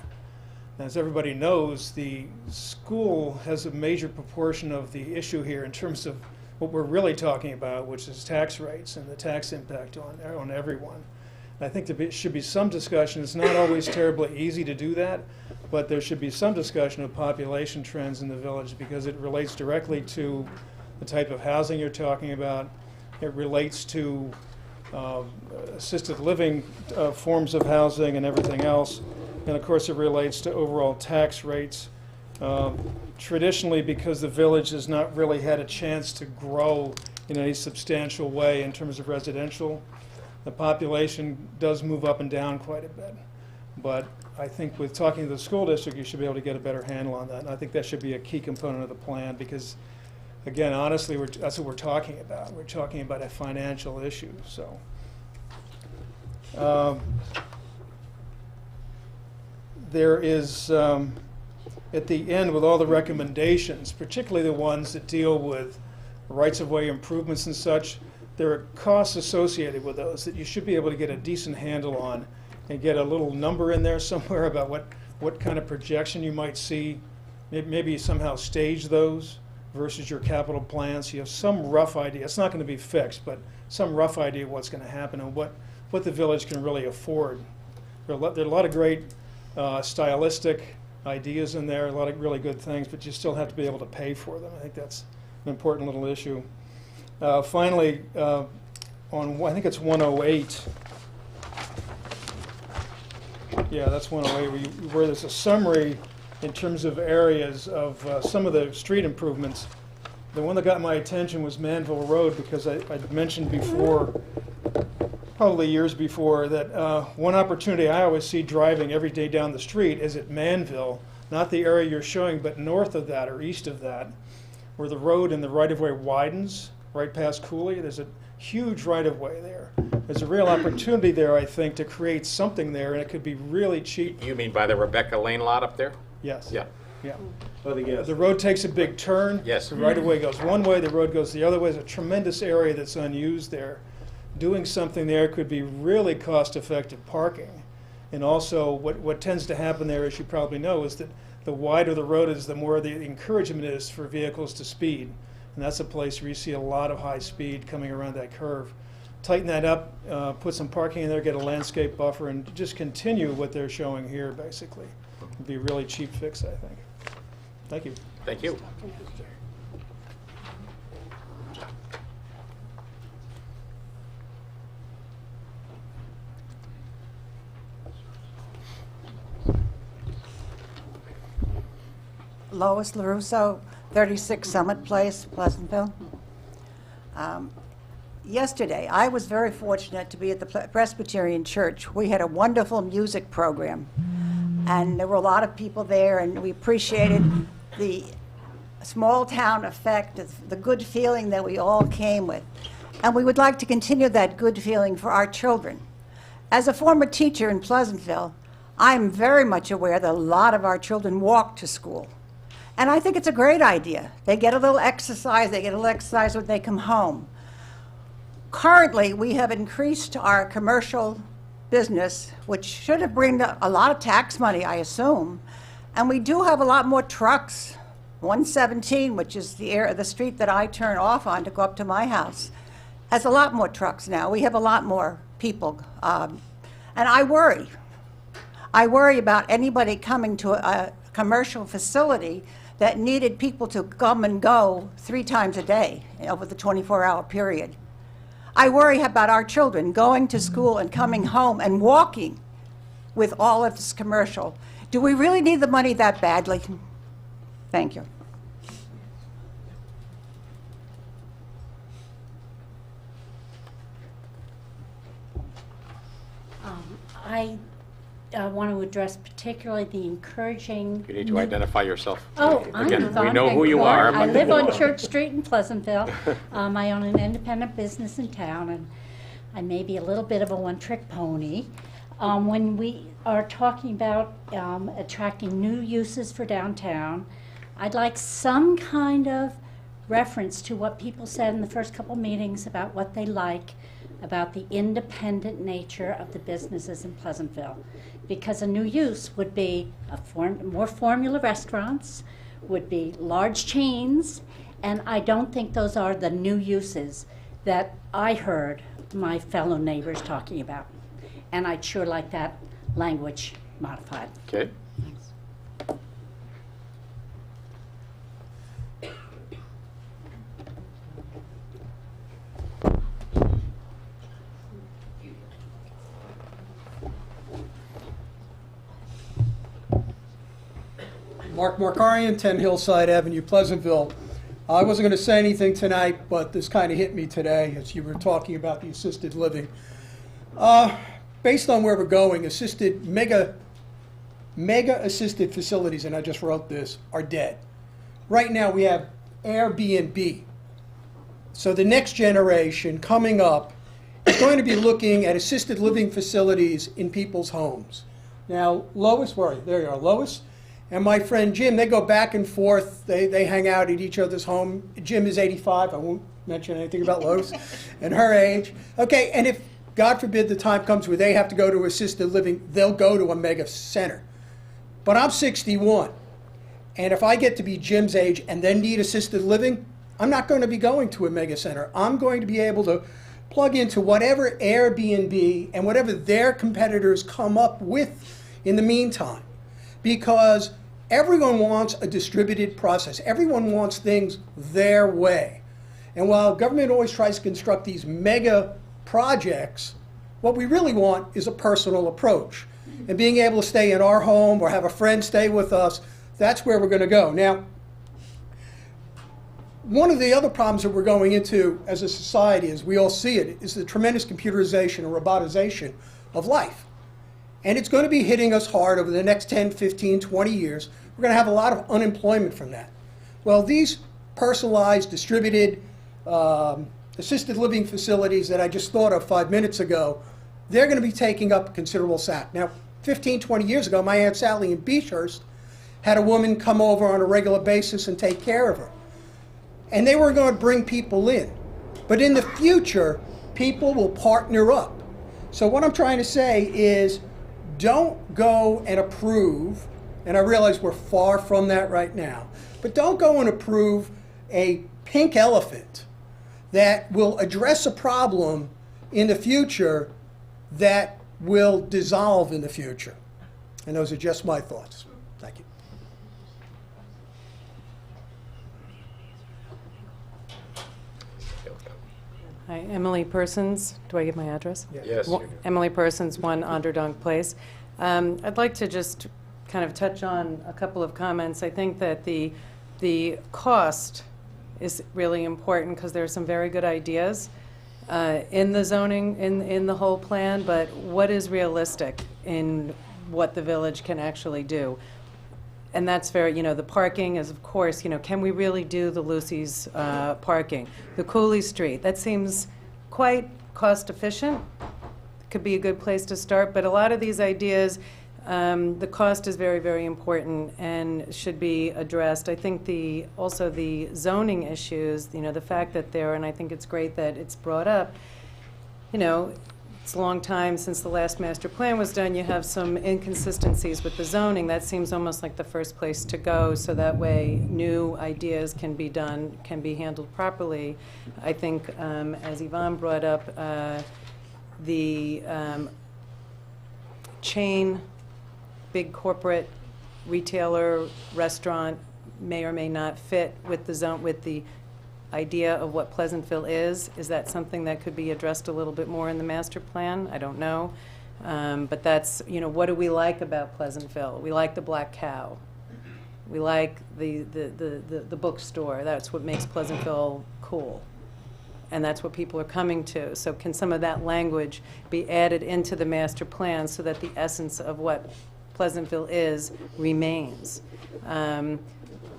As everybody knows, the school has a major proportion of the issue here in terms of what we're really talking about, which is tax rates and the tax impact on everyone. I think there should be some discussion. It's not always terribly easy to do that, but there should be some discussion of population trends in the village, because it relates directly to the type of housing you're talking about. It relates to assisted living forms of housing and everything else. And of course it relates to overall tax rates. Traditionally, because the village has not really had a chance to grow in any substantial way in terms of residential, the population does move up and down quite a bit. But I think with talking to the school district, you should be able to get a better handle on that. And I think that should be a key component of the plan, because, again, honestly, that's what we're talking about. We're talking about a financial issue. So, there is, at the end, with all the recommendations, particularly the ones that deal with rights-of-way improvements and such, there are costs associated with those that you should be able to get a decent handle on and get a little number in there somewhere about what kind of projection you might see. Maybe somehow stage those versus your capital plan, so you have some rough idea. It's not going to be fixed, but some rough idea of what's going to happen and what the village can really afford. There are a lot of great stylistic ideas in there, a lot of really good things, but you still have to be able to pay for them. I think that's an important little issue. Finally, on, I think it's 108. Yeah, that's 108, where there's a summary in terms of areas of some of the street improvements. The one that got my attention was Manville Road, because I'd mentioned before, probably years before, that one opportunity I always see driving every day down the street is at Manville, not the area you're showing, but north of that or east of that, where the road and the right-of-way widens right past Cooley. There's a huge right-of-way there. There's a real opportunity there, I think, to create something there, and it could be really cheap. You mean by the Rebecca Lane lot up there? Yes. Yeah. Yeah. But again, The road takes a big turn. Yes. The right-of-way goes one way, the road goes the other way. There's a tremendous area that's unused there. Doing something there could be really cost-effective parking. And also, what tends to happen there, as you probably know, is that the wider the road is, the more the encouragement is for vehicles to speed. And that's a place where you see a lot of high speed coming around that curve. Tighten that up, put some parking in there, get a landscape buffer, and just continue what they're showing here, basically. It'd be a really cheap fix, I think. Thank you. Thank you. Lois LaRusso, 36 Summit Place, Pleasantville. Yesterday, I was very fortunate to be at the Presbyterian Church. We had a wonderful music program, and there were a lot of people there, and we appreciated the small town effect, the good feeling that we all came with. And we would like to continue that good feeling for our children. As a former teacher in Pleasantville, I'm very much aware that a lot of our children walk to school. And I think it's a great idea. They get a little exercise, when they come home. Currently, we have increased our commercial business, which should have bring a lot of tax money, I assume. And we do have a lot more trucks. 117, which is the street that I turn off on to go up to my house, has a lot more trucks now. We have a lot more people. And I worry. I worry about anybody coming to a commercial facility that needed people to come and go 3 times a day over the 24-hour period. I worry about our children going to school and coming home and walking with all of this commercial. Do we really need the money that badly? Thank you. I want to address particularly the encouraging. You need to identify yourself. Oh, Again, I'm we know who you are. I but- live on Church Street in Pleasantville. I own an independent business in town, and I may be a little bit of a one-trick pony. When we are talking about attracting new uses for downtown, I'd like some kind of reference to what people said in the first couple meetings about what they like about the independent nature of the businesses in Pleasantville. Because a new use would be more formula restaurants, would be large chains, and I don't think those are the new uses that I heard my fellow neighbors talking about. And I'd sure like that language modified. Okay. Mark Markarian, 10 Hillside Avenue, Pleasantville. I wasn't going to say anything tonight, but this kind of hit me today as you were talking about the assisted living. Based on where we're going, mega assisted facilities, and I just wrote this, are dead. Right now we have Airbnb. So the next generation coming up is going to be looking at assisted living facilities in people's homes. Now, Lois, where are you? There you are, Lois. And my friend Jim, they go back and forth. They hang out at each other's home. Jim is 85. I won't mention anything about Lois and her age. Okay, and if, God forbid, the time comes where they have to go to assisted living, they'll go to a mega center. But I'm 61. And if I get to be Jim's age and then need assisted living, I'm not going to be going to a mega center. I'm going to be able to plug into whatever Airbnb and whatever their competitors come up with in the meantime. Because everyone wants a distributed process. Everyone wants things their way. And while government always tries to construct these mega projects, what we really want is a personal approach. And being able to stay in our home or have a friend stay with us, that's where we're going to go. Now, one of the other problems that we're going into as a society, as we all see it, is the tremendous computerization and robotization of life. And it's going to be hitting us hard over the next 10, 15, 20 years. We're going to have a lot of unemployment from that. Well, these personalized, distributed, assisted living facilities that I just thought of 5 minutes ago, they're going to be taking up a considerable sack. Now, 15, 20 years ago, my Aunt Sally in Beechhurst had a woman come over on a regular basis and take care of her. And they were going to bring people in. But in the future, people will partner up. So what I'm trying to say is, don't go and approve, and I realize we're far from that right now, but don't go and approve a pink elephant that will address a problem in the future that will dissolve in the future. And those are just my thoughts. Thank you. Hi, Emily Persons. Do I give my address? Yes. Emily Persons, 1 Onderdonk Place. I'd like to just kind of touch on a couple of comments. I think that the cost is really important because there are some very good ideas in the zoning, in the whole plan, but what is realistic in what the village can actually do? And that's very, the parking is, of course, can we really do the Lucy's parking? The Cooley Street, that seems quite cost efficient. Could be a good place to start, but a lot of these ideas, the cost is very, very important and should be addressed. I think also the zoning issues, the fact that and I think it's great that it's brought up, it's a long time since the last master plan was done. You have some inconsistencies with the zoning. That seems almost like the first place to go, so that way new ideas can be handled properly. I think, as Yvonne brought up, the chain, big corporate retailer, restaurant may or may not fit with the idea of what Pleasantville is. Is that something that could be addressed a little bit more in the master plan? I don't know. But that's, what do we like about Pleasantville? We like the Black Cow. We like the bookstore. That's what makes Pleasantville cool. And that's what people are coming to. So can some of that language be added into the master plan so that the essence of what Pleasantville is remains?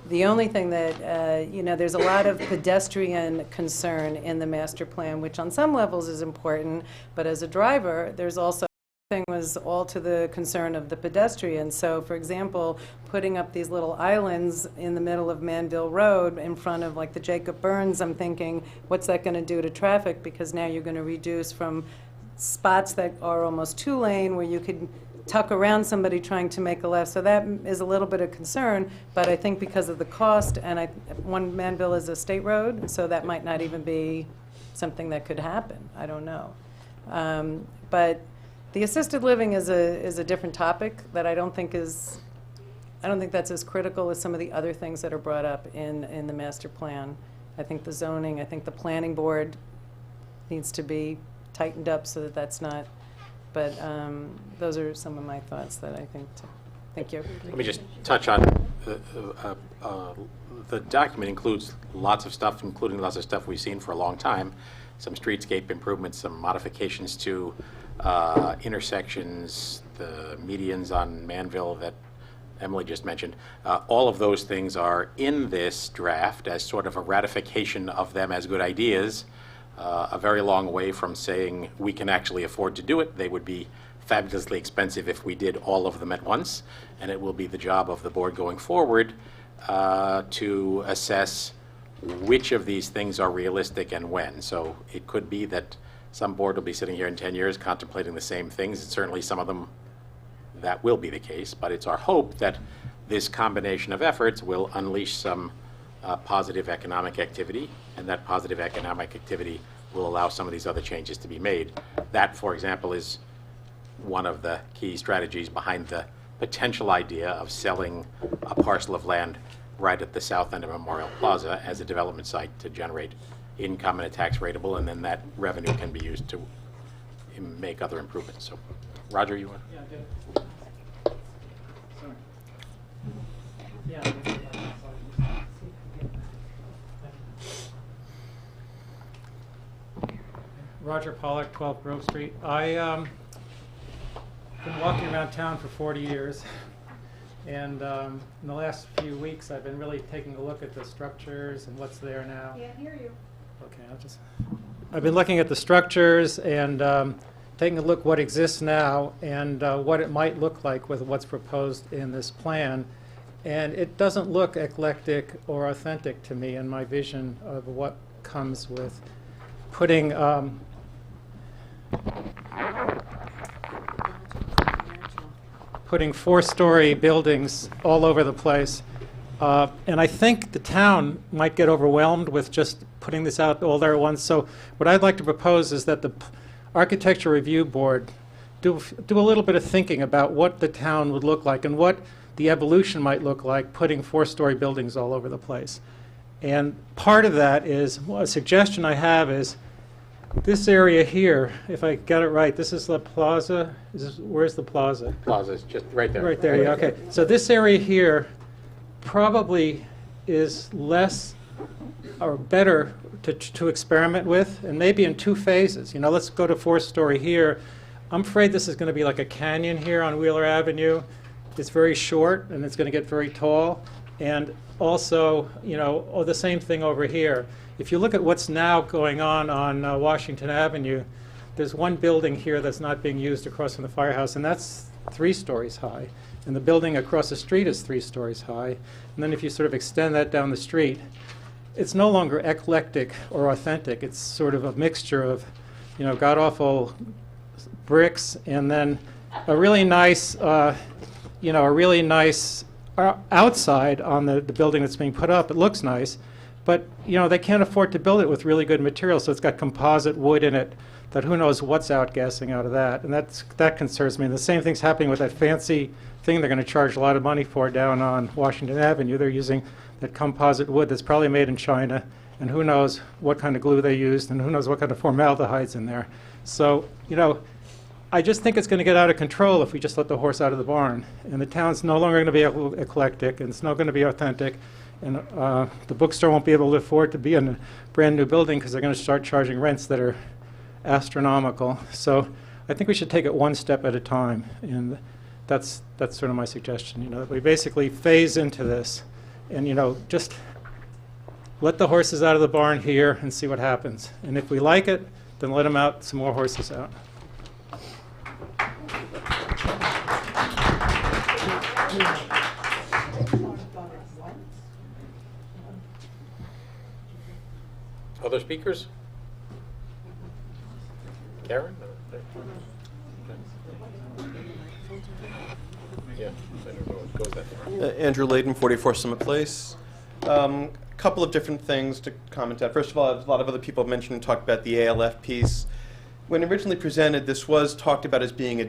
The only thing that, there's a lot of pedestrian concern in the master plan, which on some levels is important, but as a driver, there's also thing was all to the concern of the pedestrian. So, for example, putting up these little islands in the middle of Manville Road in front of like the Jacob Burns, I'm thinking, what's that going to do to traffic? Because now you're going to reduce from spots that are almost 2-lane where you could tuck around somebody trying to make a left. So that is a little bit of concern, but I think because of the cost, and one Manville is a state road, so that might not even be something that could happen. I don't know. But the assisted living is a different topic that I don't think that's as critical as some of the other things that are brought up in the master plan. I think the zoning, I think the planning board needs to be tightened up so that that's not. But those are some of my thoughts that I think. Thank you. Let me just touch on the document includes lots of stuff, including lots of stuff we've seen for a long time. Some streetscape improvements, some modifications to intersections, the medians on Manville that Emily just mentioned. All of those things are in this draft as sort of a ratification of them as good ideas. A very long way from saying we can actually afford to do it. They would be fabulously expensive if we did all of them at once, and it will be the job of the board going forward to assess which of these things are realistic and when. So it could be that some board will be sitting here in 10 years contemplating the same things, and certainly some of them that will be the case, but it's our hope that this combination of efforts will unleash some positive economic activity, and that positive economic activity will allow some of these other changes to be made. That, for example, is one of the key strategies behind the potential idea of selling a parcel of land right at the south end of Memorial Plaza as a development site to generate income and a tax rateable, and then that revenue can be used to make other improvements. So, Roger, you want? Yeah, I did. Sorry. Yeah. Roger Pollack, 12 Grove Street. I've been walking around town for 40 years, and in the last few weeks I've been really taking a look at the structures and what's there now. Can't hear you. Okay, I've been looking at the structures and taking a look what exists now and what it might look like with what's proposed in this plan. And it doesn't look eclectic or authentic to me in my vision of what comes with putting putting 4-story buildings all over the place. And I think the town might get overwhelmed with just putting this out all there at once. So what I'd like to propose is that the Architecture Review Board do a little bit of thinking about what the town would look like and what the evolution might look like putting 4-story buildings all over the place. And part of that is, well, a suggestion I have is this area here, if I get it right, this is the plaza. Where's the plaza? Plaza is just right there. Right there, yeah, okay. So this area here probably is less or better to experiment with, and maybe in 2 phases. You know, let's go to 4-story here. I'm afraid this is going to be like a canyon here on Wheeler Avenue. It's very short, and it's going to get very tall. And also, you know, the same thing over here. If you look at what's now going on Washington Avenue, there's one building here that's not being used across from the firehouse, and that's 3 stories high. And the building across the street is 3 stories high. And then if you sort of extend that down the street, it's no longer eclectic or authentic. It's sort of a mixture of, you know, god-awful bricks and then a really nice, you know, a really nice outside on the building that's being put up. It looks nice, but, you know, they can't afford to build it with really good materials, so it's got composite wood in it that who knows what's outgassing out of that, and that concerns me. And the same thing's happening with that fancy thing they're going to charge a lot of money for down on Washington Avenue. They're using that composite wood that's probably made in China, and who knows what kind of glue they used, and who knows what kind of formaldehyde's in there. So, you know, I just think it's going to get out of control if we just let the horse out of the barn. And the town's no longer going to be eclectic, and it's not going to be authentic. And the bookstore won't be able to afford to be in a brand new building because they're going to start charging rents that are astronomical. So I think we should take it one step at a time. And that's sort of my suggestion, you know, that we basically phase into this and, you know, just let the horses out of the barn here and see what happens. And if we like it, then let them out, some more horses out. Other speakers? Karen? Yeah, I don't know what goes that far. Andrew Layden, 44 Summit Place. A couple of different things to comment on. First of all, a lot of other people have mentioned and talked about the ALF piece. When originally presented, this was talked about as being a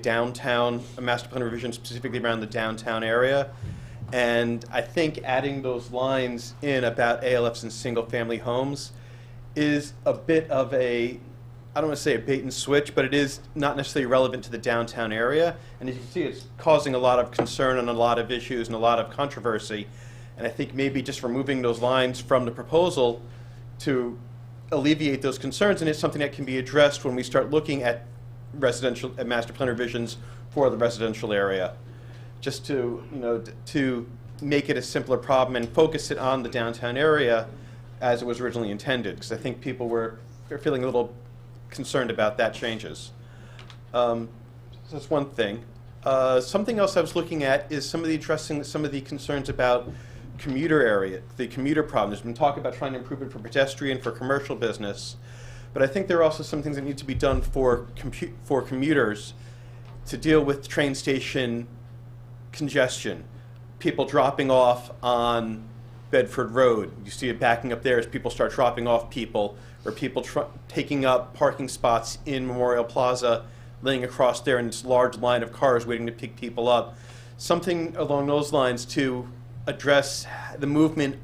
master plan revision specifically around the downtown area. And I think adding those lines in about ALFs and single-family homes is a bit of I don't want to say a bait and switch, but it is not necessarily relevant to the downtown area. And as you can see, it's causing a lot of concern and a lot of issues and a lot of controversy. And I think maybe just removing those lines from the proposal to alleviate those concerns, and it's something that can be addressed when we start looking at master plan revisions for the residential area. Just to, you know, to make it a simpler problem and focus it on the downtown area as it was originally intended, because I think people were feeling a little concerned about that changes. So that's one thing. Something else I was looking at is addressing some of the concerns about commuter area, the commuter problem. There's been talk about trying to improve it for pedestrian, for commercial business, but I think there are also some things that need to be done for commuters to deal with train station congestion. people dropping off on Bedford Road. You see it backing up there as people start dropping off people, or people taking up parking spots in Memorial Plaza, laying across there in this large line of cars waiting to pick people up. Something along those lines to address the movement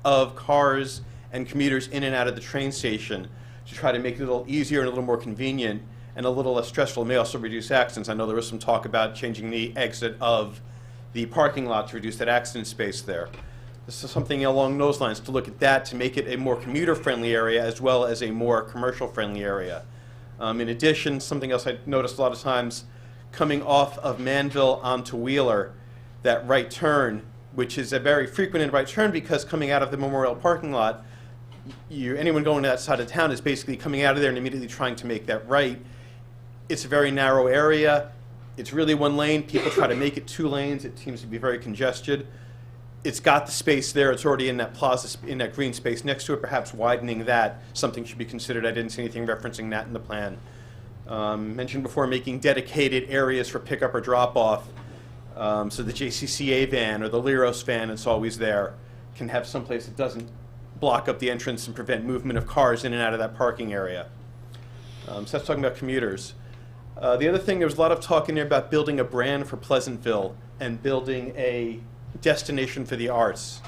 of cars and commuters in and out of the train station, to try to make it a little easier and a little more convenient and a little less stressful. It may also reduce accidents. I know there was some talk about changing the exit of the parking lot to reduce that accident space there. This is something along those lines, to look at that, to make it a more commuter-friendly area as well as a more commercial-friendly area. In addition, something else I noticed a lot of times, coming off of Manville onto Wheeler, that right turn, which is a very frequent right turn because coming out of the Memorial parking lot, anyone going to that side of town is basically coming out of there and immediately trying to make that right. It's a very narrow area. It's really one lane. People try to make it 2 lanes. It seems to be very congested. It's got the space there. It's already in that plaza, in that green space next to it. Perhaps widening that, something should be considered. I didn't see anything referencing that in the plan. Mentioned before, making dedicated areas for pickup or drop-off. So the JCCA van or the Lyros van, it's always there, can have some place that doesn't block up the entrance and prevent movement of cars in and out of that parking area. So that's talking about commuters. The other thing, there was a lot of talk in there about building a brand for Pleasantville and building a destination for the arts.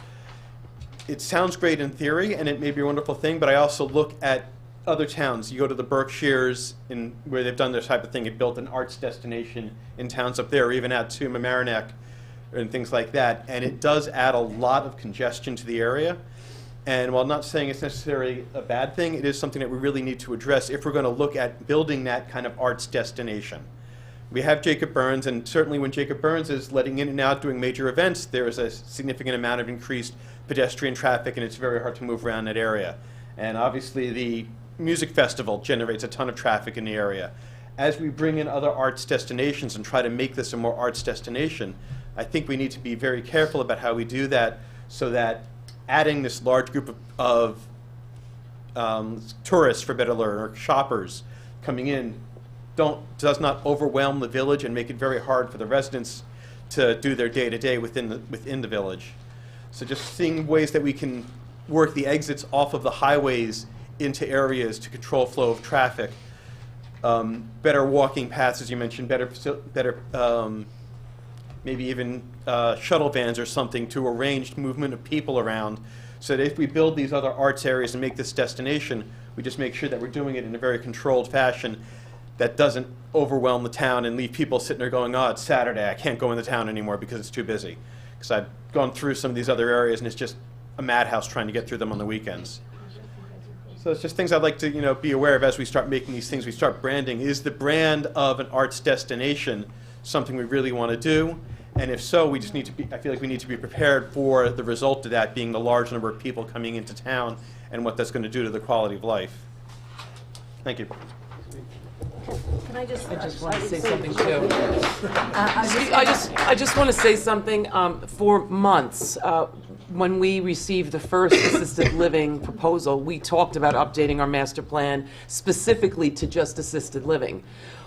It sounds great in theory, and it may be a wonderful thing, but I also look at other towns. You go to the Berkshires, where they've done this type of thing, and built an arts destination in towns up there, or even out to Mamaroneck and things like that, and it does add a lot of congestion to the area. And while not saying it's necessarily a bad thing, it is something that we really need to address if we're going to look at building that kind of arts destination. We have Jacob Burns, and certainly when Jacob Burns is letting in and out doing major events, there is a significant amount of increased pedestrian traffic, and it's very hard to move around that area. And obviously the music festival generates a ton of traffic in the area. As we bring in other arts destinations and try to make this a more arts destination, I think we need to be very careful about how we do that, so that adding this large group of tourists, for better word, or shoppers coming in does not overwhelm the village and make it very hard for the residents to do their day-to-day within the village. So just seeing ways that we can work the exits off of the highways into areas to control flow of traffic. Better walking paths, as you mentioned, better maybe even shuttle vans or something to arrange movement of people around, so that if we build these other arts areas and make this destination, we just make sure that we're doing it in a very controlled fashion that doesn't overwhelm the town and leave people sitting there going, oh, it's Saturday, I can't go in the town anymore because it's too busy. Because I've gone through some of these other areas and it's just a madhouse trying to get through them on the weekends. So it's just things I'd like to be aware of as we start making these things, we start branding. Is the brand of an arts destination something we really want to do? And if so, we just need to be, I feel like we need to be prepared for the result of that being the large number of people coming into town and what that's going to do to the quality of life. Thank you. Can I just want to say something too. I just want to say something. For months, when we received the first assisted living proposal, we talked about updating our master plan specifically to just assisted living.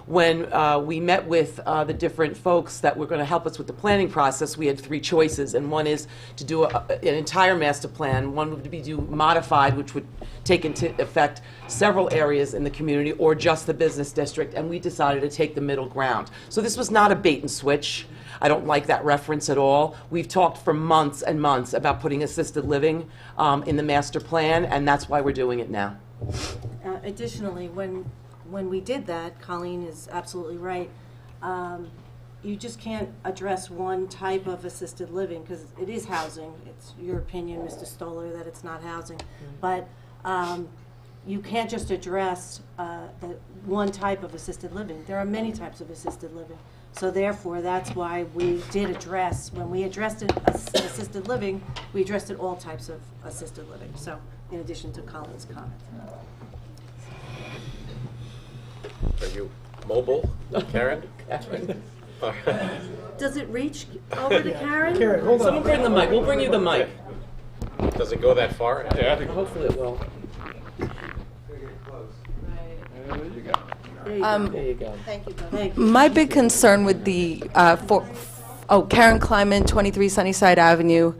When we met with the different folks that were going to help us with the planning process, we had 3 choices, and one is to do an entire master plan, one would be do modified, which would take into effect several areas in the community, or just the business district, and we decided to take the middle ground. So this was not a bait and switch. I don't like that reference at all. We've talked for months and months about putting assisted living in the master plan, and that's why we're doing it now. Additionally, when we did that, Colleen is absolutely right. You just can't address one type of assisted living because it is housing. It's your opinion, Mr. Stoller, that it's not housing. But you can't just address the one type of assisted living. There are many types of assisted living. So therefore, that's why we did address, when we addressed assisted living, we addressed it all types of assisted living. So in addition to Colleen's comment. Are you mobile, Karen? Does it reach over to Karen? Karen, hold on. Someone bring the mic. We'll bring you the mic. Does it go that far? Yeah, I think Hopefully it will. There you go. There you go. Thank you. Thank you. My big concern with the Oh, Karen Kleiman, 23 Sunnyside Avenue.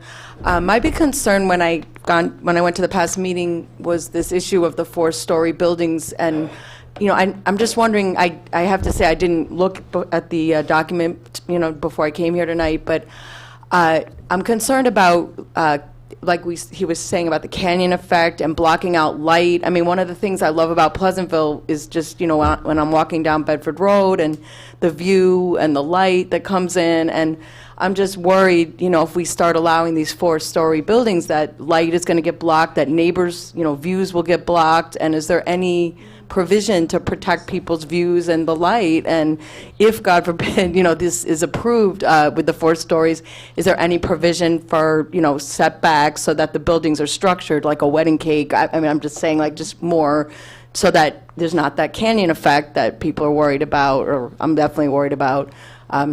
My big concern when I went to the past meeting was this issue of the 4-story buildings, and I'm just wondering. I have to say I didn't look at the document before I came here tonight, but I'm concerned about he was saying about the canyon effect and blocking out light. I mean, one of the things I love about Pleasantville is just, when I'm walking down Bedford Road and the view and the light that comes in, and I'm just worried, if we start allowing these 4-story buildings, that light is going to get blocked, that neighbors, views will get blocked, and is there any provision to protect people's views and the light? And if, God forbid, this is approved with the 4 stories, is there any provision for, setbacks so that the buildings are structured like a wedding cake? I mean, I'm just saying, just more so that there's not that canyon effect that people are worried about, or I'm definitely worried about.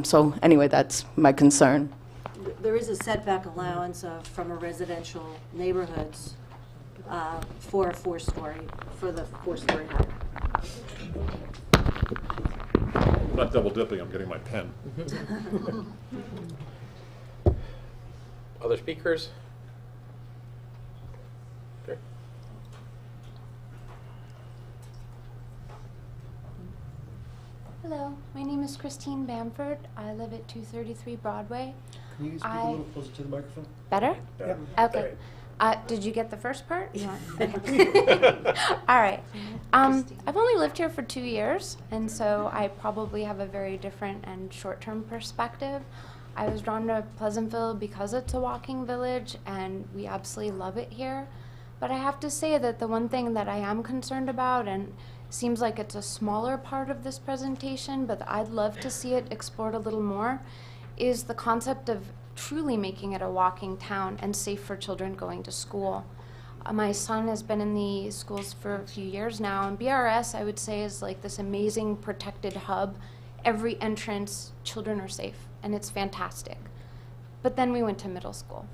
So anyway, that's my concern. There is a setback allowance from a residential neighborhoods for a 4-story, for the 4-story height. I'm not double dipping, I'm getting my pen. Other speakers? Okay. Hello, my name is Christine Bamford. I live at 233 Broadway. Can you speak a little closer to the microphone? Better? Yeah. Okay. Did you get the first part? Okay. All right. I've only lived here for 2 years, and so I probably have a very different and short-term perspective. I was drawn to Pleasantville because it's a walking village, and we absolutely love it here. But I have to say that the one thing that I am concerned about, and seems like it's a smaller part of this presentation, but I'd love to see it explored a little more, is the concept of truly making it a walking town and safe for children going to school. My son has been in the schools for a few years now, and BRS, I would say, is like this amazing protected hub. Every entrance, children are safe, and it's fantastic. But then we went to middle school.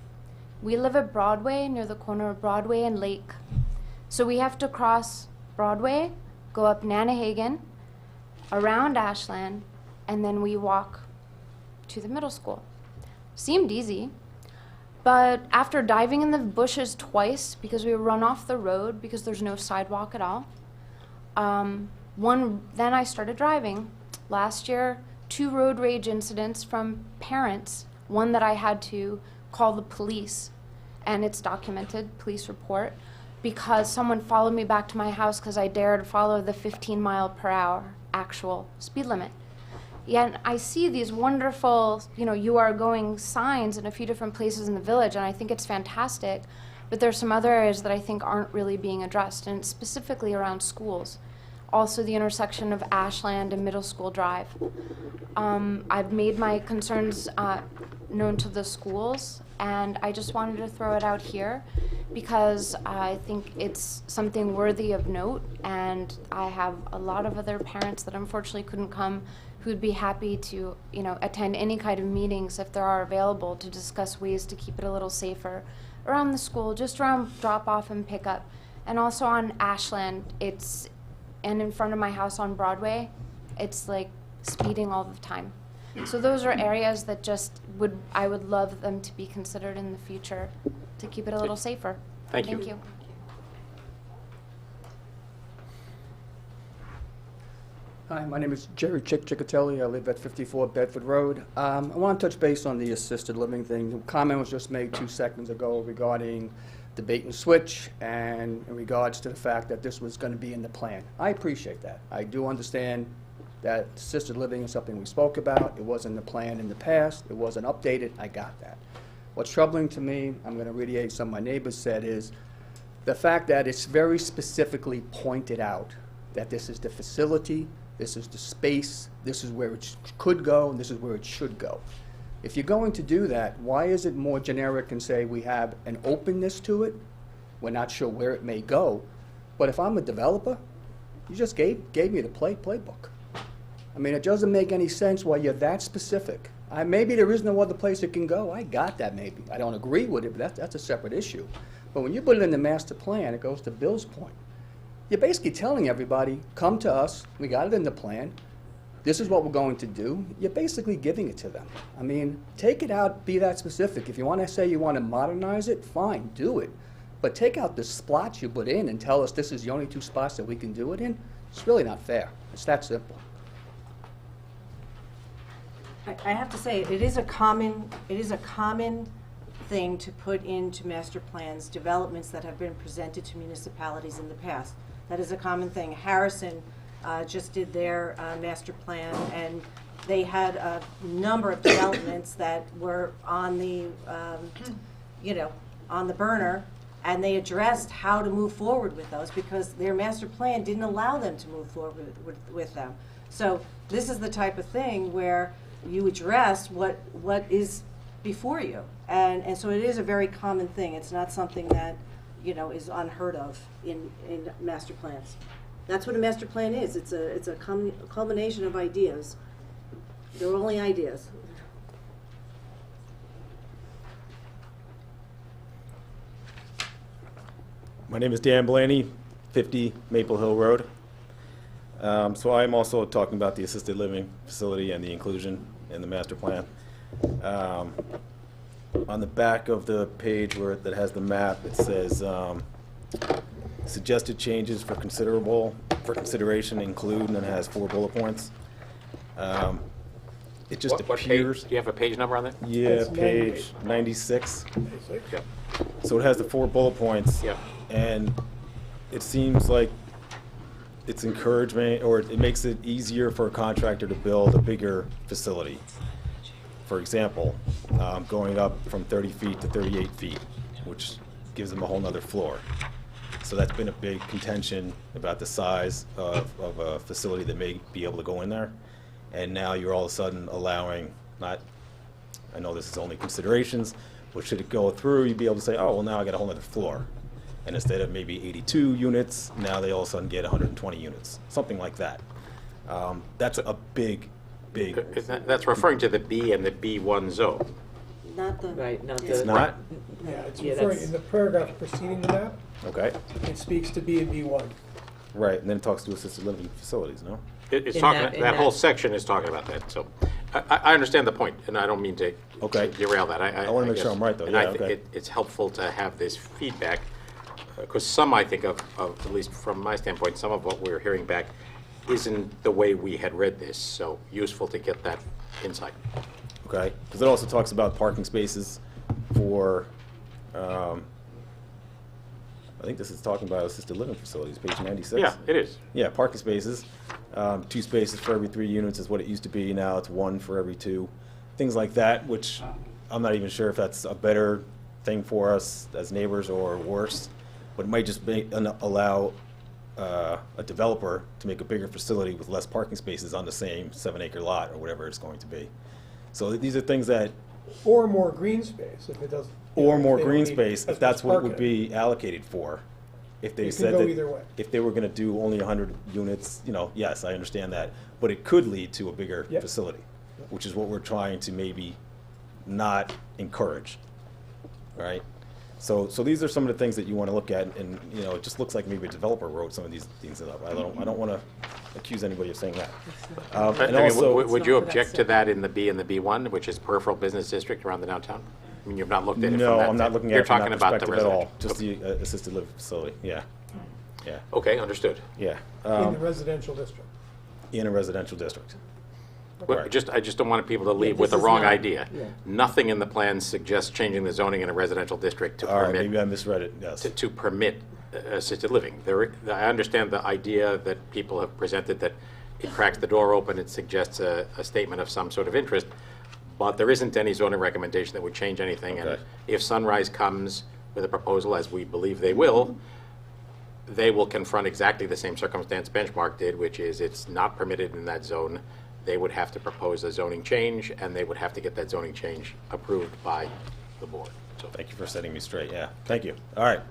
We live at Broadway, near the corner of Broadway and Lake. So we have to cross Broadway, go up Nanahagan, around Ashland, and then we walk to the middle school. Seemed easy, but after diving in the bushes twice because we were run off the road because there's no sidewalk at all, then I started driving. Last year, 2 road rage incidents from parents, one that I had to call the police, and it's documented, police report, because someone followed me back to my house because I dared follow the 15 mile per hour actual speed limit. Yet I see these wonderful, you are going signs in a few different places in the village, and I think it's fantastic, but there's some other areas that I think aren't really being addressed, and specifically around schools. Also the intersection of Ashland and Middle School Drive. I've made my concerns known to the schools, and I just wanted to throw it out here because I think it's something worthy of note, and I have a lot of other parents that unfortunately couldn't come who'd be happy to, attend any kind of meetings if there are available to discuss ways to keep it a little safer around the school, just around drop off and pick up. And also on Ashland, and in front of my house on Broadway, it's like speeding all the time. So those are areas that I would love them to be considered in the future to keep it a little safer. Thank you. Thank you. Hi, my name is Jerry Ciccatelli. I live at 54 Bedford Road. I want to touch base on the assisted living thing. The comment was just made 2 seconds ago regarding the bait and switch and in regards to the fact that this was going to be in the plan. I appreciate that. I do understand that assisted living is something we spoke about. It was in the plan in the past. It wasn't updated. I got that. What's troubling to me, I'm going to reiterate some of my neighbors said, is the fact that it's very specifically pointed out that this is the facility, this is the space, this is where it could go, and this is where it should go. If you're going to do that, why is it more generic and say we have an openness to it? We're not sure where it may go. But if I'm a developer, you just gave me the playbook. I mean, it doesn't make any sense why you're that specific. Maybe there is no other place it can go. I got that maybe. I don't agree with it, but that's a separate issue. But when you put it in the master plan, it goes to Bill's point. You're basically telling everybody, come to us, we got it in the plan, this is what we're going to do, you're basically giving it to them. I mean, take it out, be that specific. If you want to say you want to modernize it, fine, do it. But take out the spots you put in and tell us this is the only 2 spots that we can do it in. It's really not fair. It's that simple. I have to say, it is a common thing to put into master plans developments that have been presented to municipalities in the past. That is a common thing. Harrison just did their master plan, and they had a number of developments that were on the, on the burner, and they addressed how to move forward with those because their master plan didn't allow them to move forward with them. So this is the type of thing where you address what is before you. And so it is a very common thing. It's not something that, is unheard of in master plans. That's what a master plan is. It's a culmination of ideas. They're only ideas. My name is Dan Blaney, 50 Maple Hill Road. So I'm also talking about the assisted living facility and the inclusion in the master plan. On the back of the page that has the map, it says suggested changes for consideration include, and then it has 4 bullet points. It just What appears. page? Do you have a page number on that? Yeah, page 96. Yep. So it has the 4 bullet points. Yep. And it seems like it's encouragement, or it makes it easier for a contractor to build a bigger facility. For example, going up from 30 feet to 38 feet, which gives them a whole nother floor. So that's been a big contention about the size of a facility that may be able to go in there. And now you're all of a sudden allowing, I know this is only considerations, but should it go through, you'd be able to say, oh, well, now I got a whole nother floor. And instead of maybe 82 units, now they all of a sudden get 120 units, something like that. That's a big. That's referring to the B and the B1 zone. Not the. Right, not It's not? Yeah, it's Yeah, referring, that's- in the paragraph preceding the map, Okay. it speaks to B and B1. Right, and then it talks to assisted living facilities, no? It's In talking, that- in that whole that- section is talking about that, so I understand the point, and I don't mean to Okay. derail that. I wanna make sure guess- I'm right, though. and Yeah, I think okay. it's helpful to have this feedback, because some, I think, of, at least from my standpoint, some of what we're hearing back isn't the way we had read this, so useful to get that insight. Okay, because it also talks about parking spaces for, I think this is talking about assisted living facilities, page 96. Yeah, it is. Yeah, parking spaces. 2 spaces for every 3 units is what it used to be. Now it's 1 for every 2. Things like that, which I'm not even sure if that's a better thing for us as neighbors or worse. But it might just allow a developer to make a bigger facility with less parking spaces on the same 7-acre lot or whatever it's going to be. So these are things that, Or more green space, if it doesn't. or more they don't green need space, as if that's much what it would parking. be allocated for. If they It said can go that, either way. if they were gonna do only 100 units, yes, I understand that. But it could lead to a bigger Yep. facility, which is what we're trying to maybe not encourage, right? So these are some of the things that you wanna look at, and, it just looks like maybe a developer wrote some of these things up. I don't wanna accuse anybody of saying that. And I mean, also, would you object to that in the B and the B1, which is peripheral business district around the downtown? I mean, you've not looked at it from that. no, I'm not looking at You're it from talking that about the perspective at all, residential. just the assisted living facility, yeah. Yeah, Okay, understood. yeah. In the residential district. In a residential district. Well, Right. I just don't want people to leave with the this is wrong not- idea. yeah. Nothing in the plan suggests changing the zoning in a residential district to All right, maybe permit, I misread it, yes. to permit assisted living. I understand the idea that people have presented that it cracks the door open, it suggests a statement of some sort of interest, but there isn't any zoning recommendation that would change anything. And Okay. if Sunrise comes with a proposal, as we believe they will confront exactly the same circumstance Benchmark did, which is it's not permitted in that zone. They would have to propose a zoning change, and they would have to get that zoning change approved by the board. So, Thank you for setting me straight, yeah. Thank you. All right,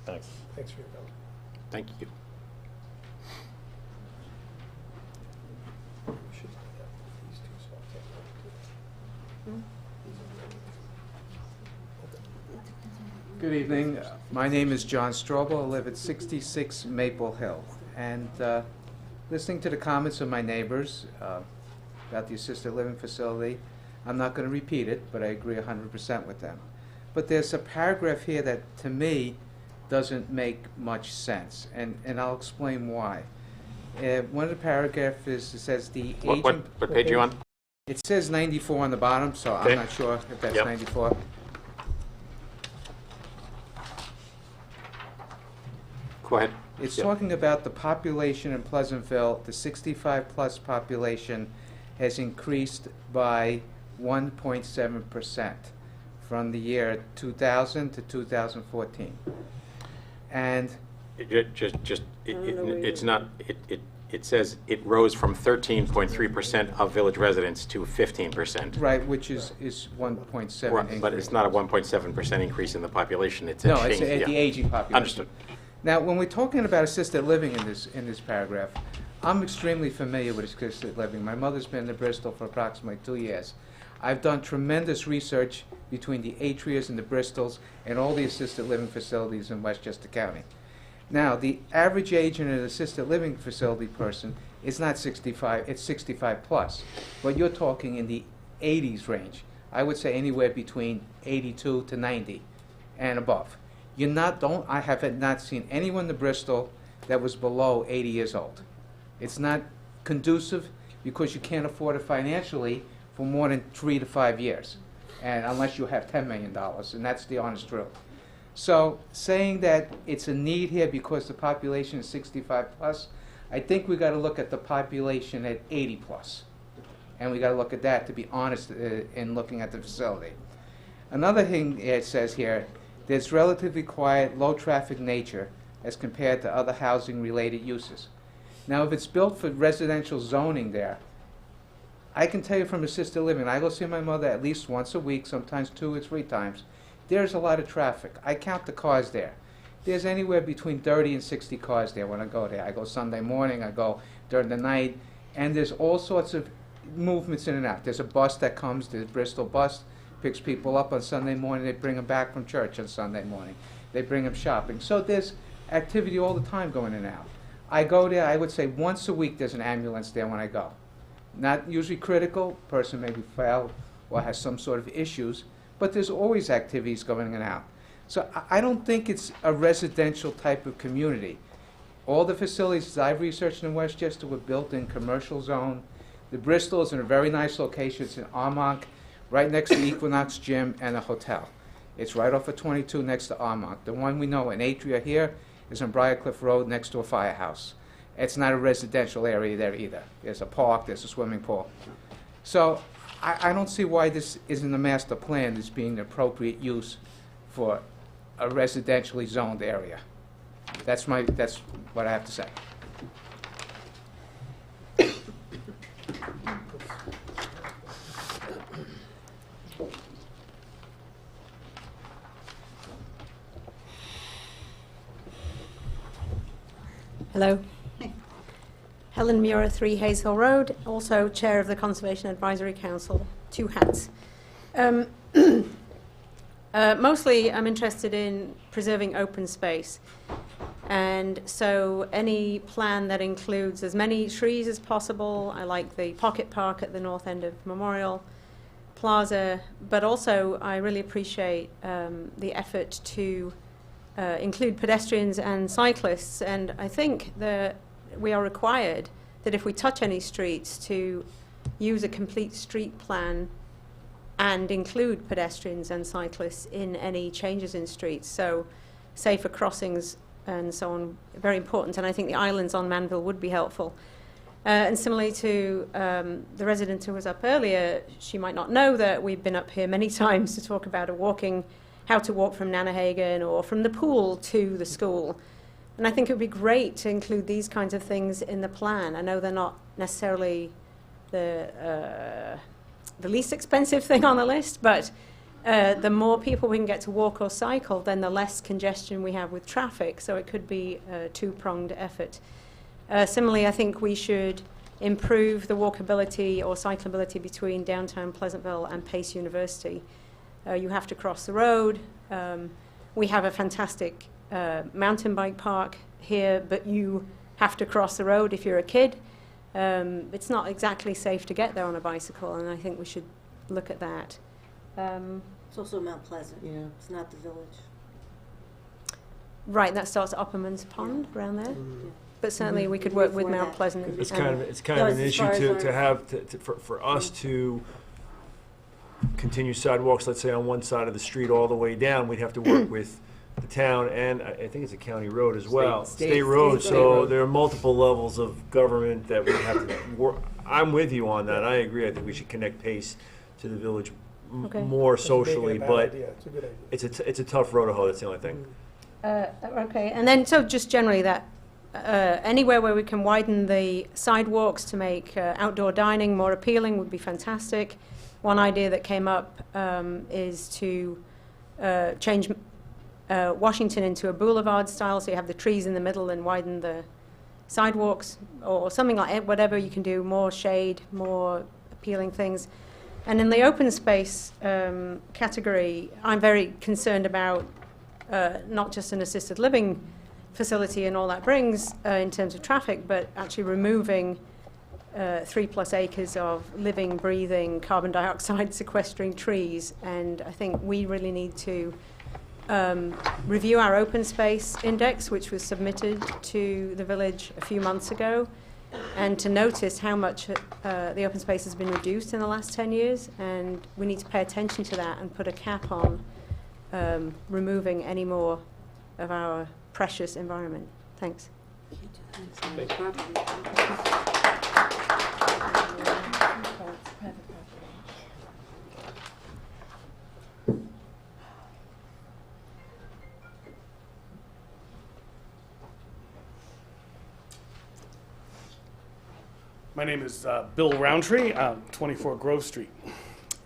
thanks. Thanks for your comment. thank you. We should do that. These two spots up there, too. Good evening. My name is John Strobel. I live at 66 Maple Hill. And listening to the comments of my neighbors about the assisted living facility. I'm not going to repeat it, but I agree 100% with them. But there's a paragraph here that, to me, doesn't make much sense, and I'll explain why. One of the paragraphs is, it says the agent... What page are you on? It says 94 on the bottom, so Okay. I'm not sure if that's Yep. 94. Go ahead. It's Yep. talking about the population in Pleasantville. The 65-plus population has increased by 1.7% from the year 2000 to 2014. And It says it rose from 13.3% of village residents to 15%. right, which is 1.7 Right, but it's not a 1.7% increase in the population. It's a No, change. it's the yeah. aging population. Understood. Now, when we're talking about assisted living in this paragraph, I'm extremely familiar with assisted living. My mother's been in Bristol for approximately 2 years. I've done tremendous research between the Atrias and the Bristols and all the assisted living facilities in Westchester County. Now, the average age in an assisted living facility person is not 65, it's 65 plus. But you're talking in the 80s range. I would say anywhere between 82 to 90 and above. I have not seen anyone in Bristol that was below 80 years old. It's not conducive because you can't afford it financially for more than 3 to 5 years, and unless you have $10 million, and that's the honest truth. So saying that it's a need here because the population is 65 plus, I think we got to look at the population at 80 plus, and we got to look at that to be honest in looking at the facility. Another thing it says here, there's relatively quiet, low traffic nature as compared to other housing related uses. Now, if it's built for residential zoning there, I can tell you from assisted living, I go see my mother at least once a week, sometimes 2 or 3 times. There's a lot of traffic. I count the cars there. There's anywhere between 30 and 60 cars there when I go there. I go Sunday morning, I go during the night, and there's all sorts of movements in and out. There's a bus that comes, the Bristol bus, picks people up on Sunday morning, they bring them back from church on Sunday morning. They bring them shopping. So there's activity all the time going in and out. I go there, I would say once a week there's an ambulance there when I go. Not usually critical, person maybe fell or has some sort of issues, but there's always activities going in and out. So I don't think it's a residential type of community. All the facilities I've researched in Westchester were built in commercial zone. The Bristol is in a very nice location. It's in Armonk, right next to the Equinox Gym and a hotel. It's right off of 22 next to Armonk. The one we know in Atria here is on Briarcliff Road next to a firehouse. It's not a residential area there either. There's a park, there's a swimming pool. So I don't see why this isn't a master plan as being the appropriate use for a residentially zoned area. That's what I have to say. Hello. Helen Muir, 3 Hazel Road, also Chair of the Conservation Advisory Council, 2 hats. Mostly I'm interested in preserving open space. And so any plan that includes as many trees as possible. I like the pocket park at the north end of Memorial Plaza, but also I really appreciate the effort to include pedestrians and cyclists. And I think that we are required that if we touch any streets to use a complete street plan and include pedestrians and cyclists in any changes in streets. So safer crossings and so on, very important. And I think the islands on Manville would be helpful. And similarly to the resident who was up earlier, she might not know that we've been up here many times to talk about how to walk from Nanahagan or from the pool to the school. And I think it would be great to include these kinds of things in the plan. I know they're not necessarily the least expensive thing on the list, but the more people we can get to walk or cycle, then the less congestion we have with traffic. So it could be a 2-pronged effort. Similarly, I think we should improve the walkability or cyclability between downtown Pleasantville and Pace University. You have to cross the road. We have a fantastic mountain bike park here, but you have to cross the road if you're a kid. It's not exactly safe to get there on a bicycle, and I think we should look at that. It's also Mount Pleasant. Yeah. It's not the village. Right, that starts at Opperman's Pond around there. But certainly we could work with Mount Pleasant. It's kind of an issue to have for us to continue sidewalks, let's say on one side of the street all the way down. We'd have to work with the town, and I think it's a county road as well, state road. So there are multiple levels of government that we have to work. I'm with you on that. I agree. I think we should connect Pace to the village more socially, but it's a tough road to hoe. That's the only thing. Okay, and then so just generally that anywhere where we can widen the sidewalks to make outdoor dining more appealing would be fantastic. One idea that came up is to change Washington into a boulevard style, so you have the trees in the middle and widen the sidewalks, or something like it, whatever you can do, more shade, more appealing things. And in the open space category, I'm very concerned about not just an assisted living facility and all that brings in terms of traffic, but actually removing 3+ acres of living, breathing, carbon dioxide sequestering trees. And I think we really need to review our open space index, which was submitted to the village a few months ago, and to notice how much the open space has been reduced in the last 10 years. And we need to pay attention to that and put a cap on removing any more of our precious environment. Thanks. My name is Bill Roundtree, 24 Grove Street.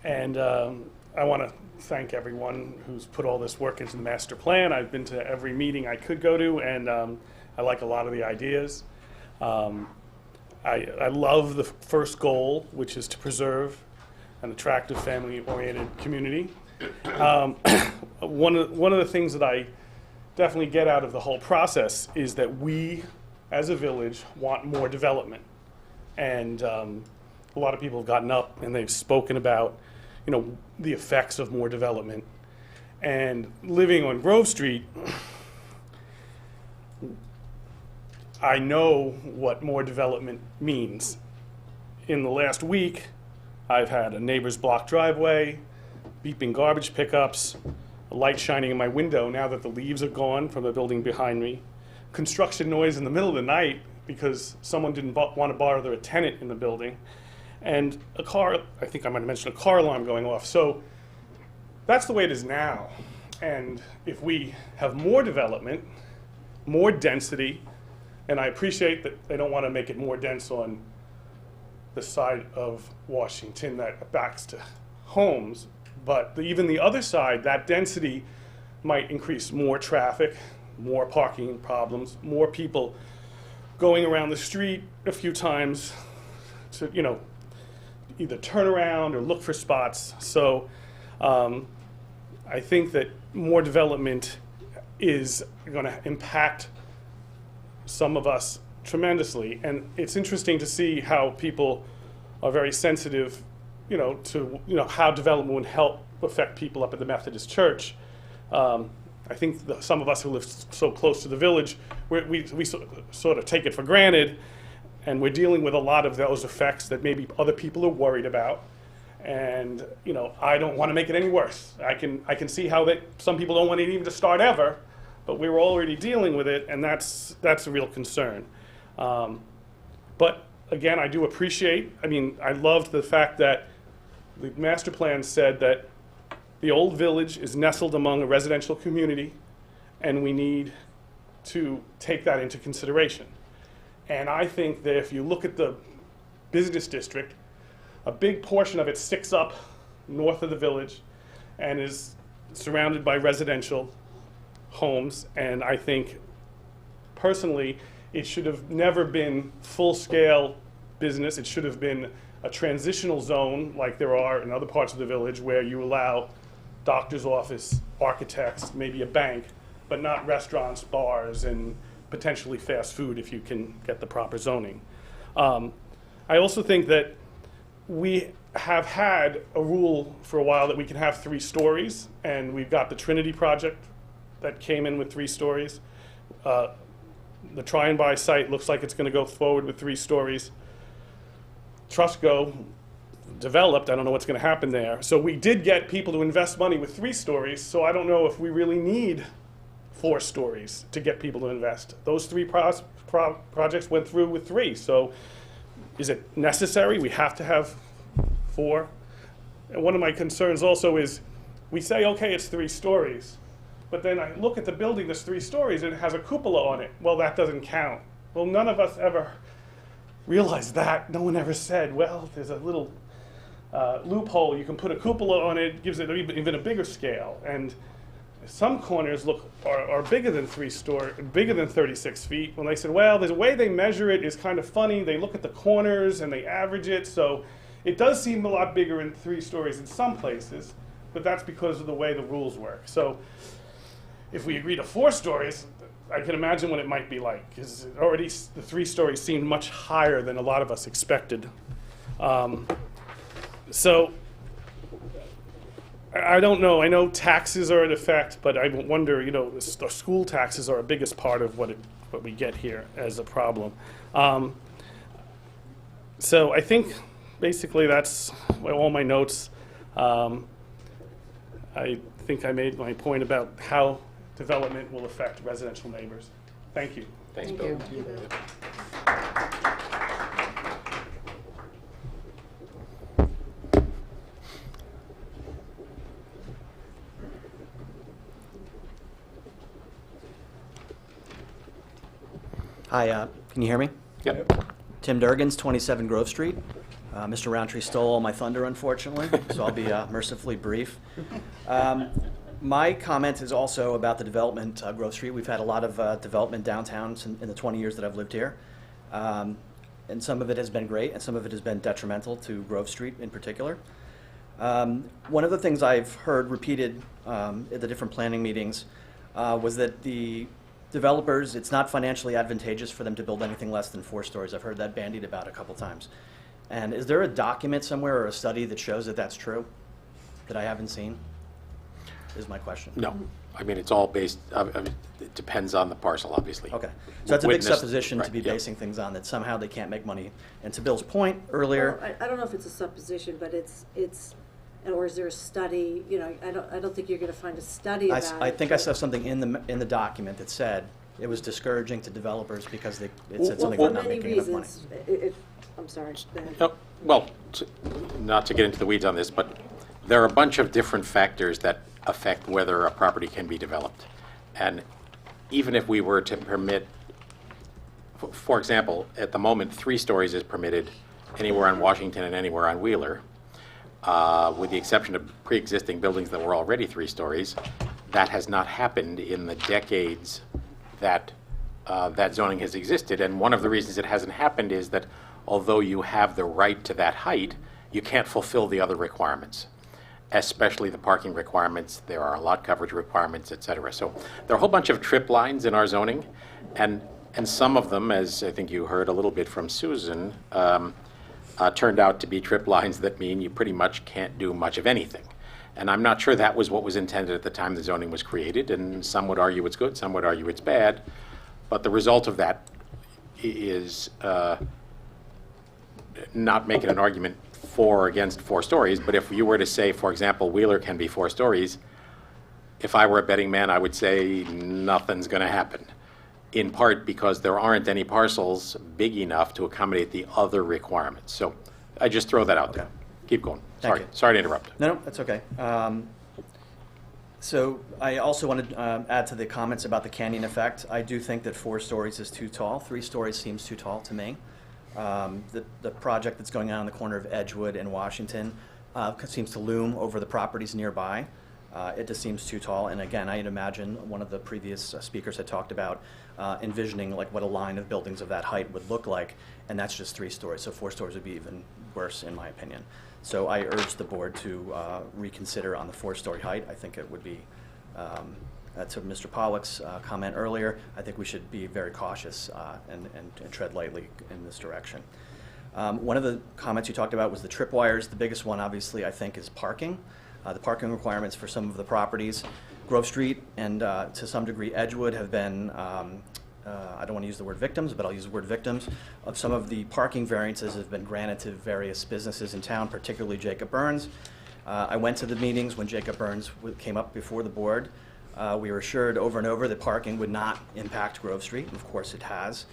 And I want to thank everyone who's put all this work into the master plan. I've been to every meeting I could go to, and I like a lot of the ideas. I love the first goal, which is to preserve an attractive family-oriented community. One of the things that I definitely get out of the whole process is that we, as a village, want more development. And a lot of people have gotten up and they've spoken about, the effects of more development. And living on Grove Street, I know what more development means. In the last week, I've had a neighbor's blocked driveway, beeping garbage pickups, a light shining in my window now that the leaves are gone from the building behind me, construction noise in the middle of the night because someone didn't want to bother a tenant in the building, and a car, I think I might have mentioned a car alarm going off. So that's the way it is now. And if we have more development, more density, and I appreciate that they don't want to make it more dense on the side of Washington that backs to homes, but even the other side, that density might increase more traffic, more parking problems, more people going around the street a few times to, either turn around or look for spots. So I think that more development is going to impact some of us tremendously. And it's interesting to see how people are very sensitive, to, how development would help affect people up at the Methodist Church. I think some of us who live so close to the village, we sort of take it for granted, and we're dealing with a lot of those effects that maybe other people are worried about. And I don't want to make it any worse. I can see how some people don't want it even to start ever, but we were already dealing with it, and that's a real concern. But again, I do appreciate. I loved the fact that the master plan said that the old village is nestled among a residential community, and we need to take that into consideration. And I think that if you look at the business district, a big portion of it sticks up north of the village and is surrounded by residential homes. And I think, personally, it should have never been full-scale business. It should have been a transitional zone like there are in other parts of the village where you allow doctor's office, architects, maybe a bank, but not restaurants, bars, and potentially fast food if you can get the proper zoning. I also think that we have had a rule for a while that we can have 3 stories, and we've got the Trinity project that came in with 3 stories. The Try and Buy site looks like it's going to go forward with 3 stories. Trustco developed, I don't know what's going to happen there. So we did get people to invest money with 3 stories, so I don't know if we really need 4 stories to get people to invest. Those 3 projects went through with 3, so is it necessary? We have to have 4. And one of my concerns also is we say, okay, it's 3 stories, but then I look at the building that's 3 stories and it has a cupola on it. Well, that doesn't count. Well, none of us ever realized that. No one ever said, well, there's a little loophole. You can put a cupola on it, gives it even a bigger scale. And some corners are bigger than bigger than 36 feet. When they said, well, the way they measure it is kind of funny. They look at the corners and they average it. So it does seem a lot bigger in 3 stories in some places, but that's because of the way the rules work. So if we agree to 4 stories, I can imagine what it might be like, because already the 3 stories seemed much higher than a lot of us expected. So I don't know. I know taxes are in effect, but I wonder, you know, the school taxes are a biggest part of what we get here as a problem. So I think basically that's all my notes. I think I made my point about how development will affect residential neighbors. Thank you. Thanks, Bill. Hi, can you hear me? Yep. Tim Durgans, 27 Grove Street. Mr. Roundtree stole all my thunder, unfortunately, so I'll be mercifully brief. My comment is also about the development, Grove Street. We've had a lot of development downtown in the 20 years that I've lived here. And some of it has been great, and some of it has been detrimental to Grove Street in particular. One of the things I've heard repeated at the different planning meetings was that the developers, it's not financially advantageous for them to build anything less than 4 stories. I've heard that bandied about a couple times. And is there a document somewhere or a study that shows that that's true that I haven't seen? Is my question. No. I mean, it's all based, it depends on the parcel, obviously. Okay. So that's a big Witnessed- supposition right, to be yeah. basing things on, that somehow they can't make money. And to Bill's point earlier, Well, I don't know if it's a supposition, but it's, or is there a study? You know, I don't think you're going to find a study about it. I think I saw something in the document that said it was discouraging to developers because it said something about not making enough money. For many reasons. I'm sorry. Go ahead. Oh, well, not to get into the weeds on this, but there are a bunch of different factors that affect whether a property can be developed. And even if we were to permit, for example, at the moment, 3 stories is permitted anywhere on Washington and anywhere on Wheeler, with the exception of pre-existing buildings that were already 3 stories. That has not happened in the decades that that zoning has existed. And one of the reasons it hasn't happened is that although you have the right to that height, you can't fulfill the other requirements, especially the parking requirements. There are lot coverage requirements, et cetera. So there are a whole bunch of trip lines in our zoning, and some of them, as I think you heard a little bit from Susan, turned out to be trip lines that mean you pretty much can't do much of anything. And I'm not sure that was what was intended at the time the zoning was created, and some would argue it's good, some would argue it's bad, but the result of that is not making an argument for or against 4 stories, but if you were to say, for example, Wheeler can be 4 stories, if I were a betting man, I would say nothing's going to happen, in part because there aren't any parcels big enough to accommodate the other requirements. So I just throw that out there. Keep going. Thank Sorry. you. Sorry to interrupt. No, that's okay. So I also wanted to add to the comments about the canyon effect. I do think that 4 stories is too tall. 3 stories seems too tall to me. The project that's going on in the corner of Edgewood and Washington seems to loom over the properties nearby. It just seems too tall. And again, I'd imagine one of the previous speakers had talked about envisioning like what a line of buildings of that height would look like, and that's just 3 stories. So 4 stories would be even worse, in my opinion. So I urge the board to reconsider on the 4-story height. I think it would be to Mr. Pollock's comment earlier, I think we should be very cautious and tread lightly in this direction. One of the comments you talked about was the tripwires. The biggest one, obviously, I think, is parking. The parking requirements for some of the properties, Grove Street and to some degree Edgewood, have been, I don't want to use the word victims, but I'll use the word victims, of some of the parking variances that have been granted to various businesses in town, particularly Jacob Burns. I went to the meetings when Jacob Burns came up before the board. We were assured over and over that parking would not impact Grove Street, and of course it has.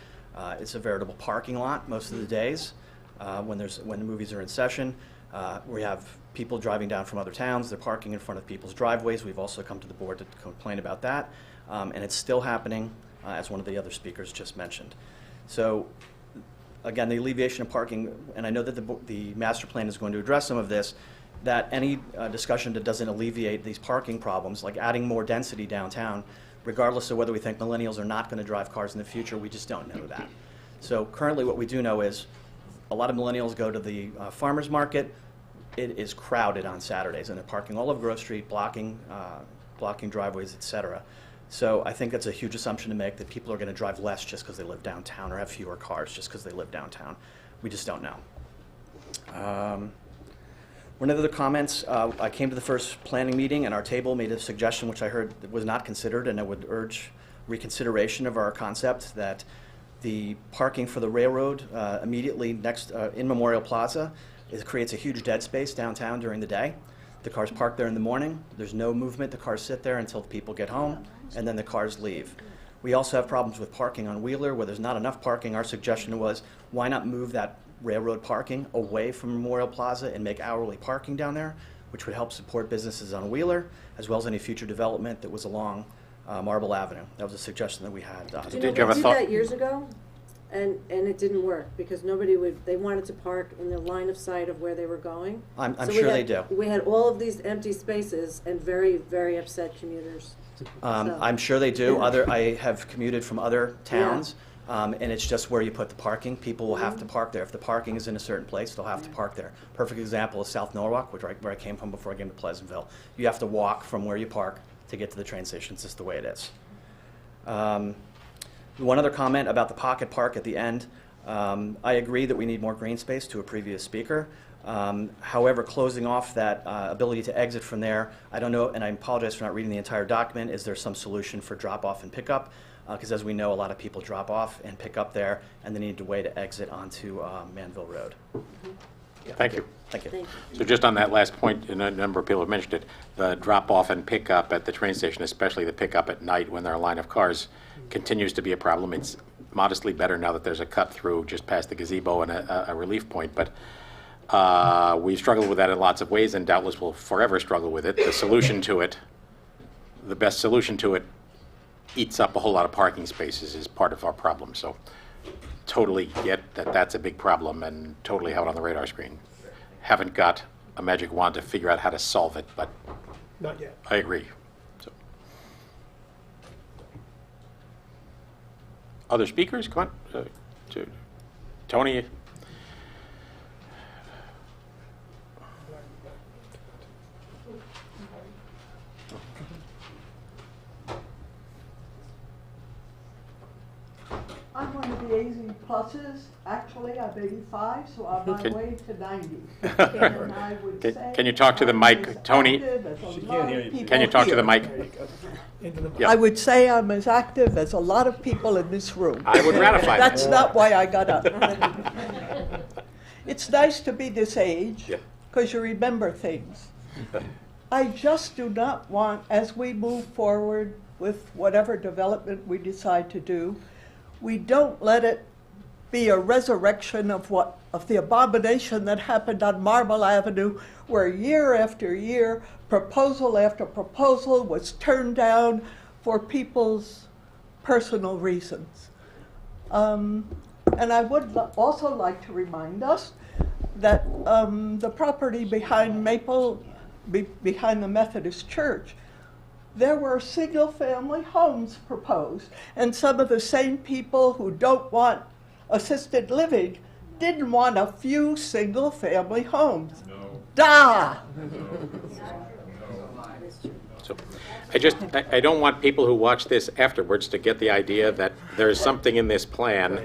It's a veritable parking lot most of the days when the movies are in session. We have people driving down from other towns. They're parking in front of people's driveways. We've also come to the board to complain about that, and it's still happening, as one of the other speakers just mentioned. So, again, the alleviation of parking, and I know that the master plan is going to address some of this, that any discussion that doesn't alleviate these parking problems, like adding more density downtown, regardless of whether we think millennials are not going to drive cars in the future, we just don't know that. So currently what we do know is a lot of millennials go to the farmers market. It is crowded on Saturdays, and they're parking all over Grove Street, blocking driveways, etc. So I think that's a huge assumption to make, that people are going to drive less just because they live downtown, or have fewer cars just because they live downtown. We just don't know. One of the comments, I came to the first planning meeting, and our table made a suggestion which I heard was not considered, and I would urge reconsideration of our concept that the parking for the railroad immediately next in Memorial Plaza, it creates a huge dead space downtown during the day. The cars park there in the morning. There's no movement. The cars sit there until the people get home, and then the cars leave. We also have problems with parking on Wheeler where there's not enough parking. Our suggestion was, why not move that railroad parking away from Memorial Plaza and make hourly parking down there, which would help support businesses on Wheeler, as well as any future development that was along Marble Avenue. That was a suggestion that we had. Did you have a thought? We did that years ago, and it didn't work, because they wanted to park in the line of sight of where they were going. I'm sure they do. We had all of these empty spaces and very, very upset commuters. I'm sure they do. I have commuted from other towns. And it's just where you put the parking. People will have to park there. If the parking is in a certain place, they'll have to park there. Perfect example is South Norwalk, where I came from before I came to Pleasantville. You have to walk from where you park to get to the train station. It's just the way it is. One other comment about the pocket park at the end. I agree that we need more green space, to a previous speaker. However, closing off that ability to exit from there, I don't know, and I apologize for not reading the entire document. Is there some solution for drop-off and pickup? Because as we know, a lot of people drop off and pick up there, and they need a way to exit onto Manville Road. Yeah. Thank you. Thank you. So just on that last point, and a number of people have mentioned it, the drop-off and pickup at the train station, especially the pickup at night when there are a line of cars, continues to be a problem. It's modestly better now that there's a cut through just past the gazebo and a relief point, but we've struggled with that in lots of ways, and doubtless will forever struggle with it. The solution to it, the best solution to it, eats up a whole lot of parking spaces is part of our problem. So totally get that that's a big problem and totally have it on the radar screen. Haven't got a magic wand to figure out how to solve it, but Not yet. I agree. So. Other speakers? Come on. Tony. I'm one of the AZ pluses. Actually, I'm 85, so I'm on my way to 90. And I would say Can you talk to the mic, Tony? Can you talk to the mic? Yeah. I would say I'm as active as a lot of people in this room. I would ratify that. That's not why I got up. It's nice to be this age, because you remember things. I just do not want, as we move forward with whatever development we decide to do, we don't let it be a resurrection of the abomination that happened on Marble Avenue, where year after year, proposal after proposal was turned down for people's personal reasons. And I would also like to remind us that the property behind behind the Methodist Church, there were single-family homes proposed, and some of the same people who don't want assisted living didn't want a few single-family homes. No. Da! So I don't want people who watch this afterwards to get the idea that there's something in this plan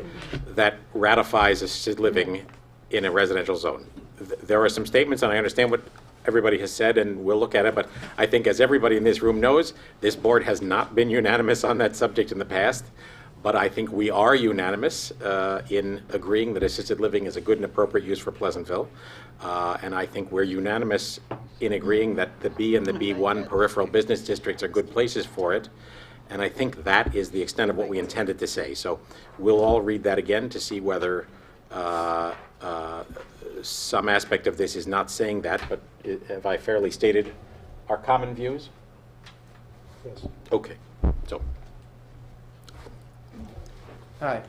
that ratifies assisted living in a residential zone. There are some statements, and I understand what everybody has said, and we'll look at it, but I think, as everybody in this room knows, this board has not been unanimous on that subject in the past. But I think we are unanimous in agreeing that assisted living is a good and appropriate use for Pleasantville. And I think we're unanimous in agreeing that the B and the B1 peripheral business districts are good places for it. And I think that is the extent of what we intended to say. So we'll all read that again to see whether some aspect of this is not saying that, but have I fairly stated our common views? Yes. Okay. So. Hi,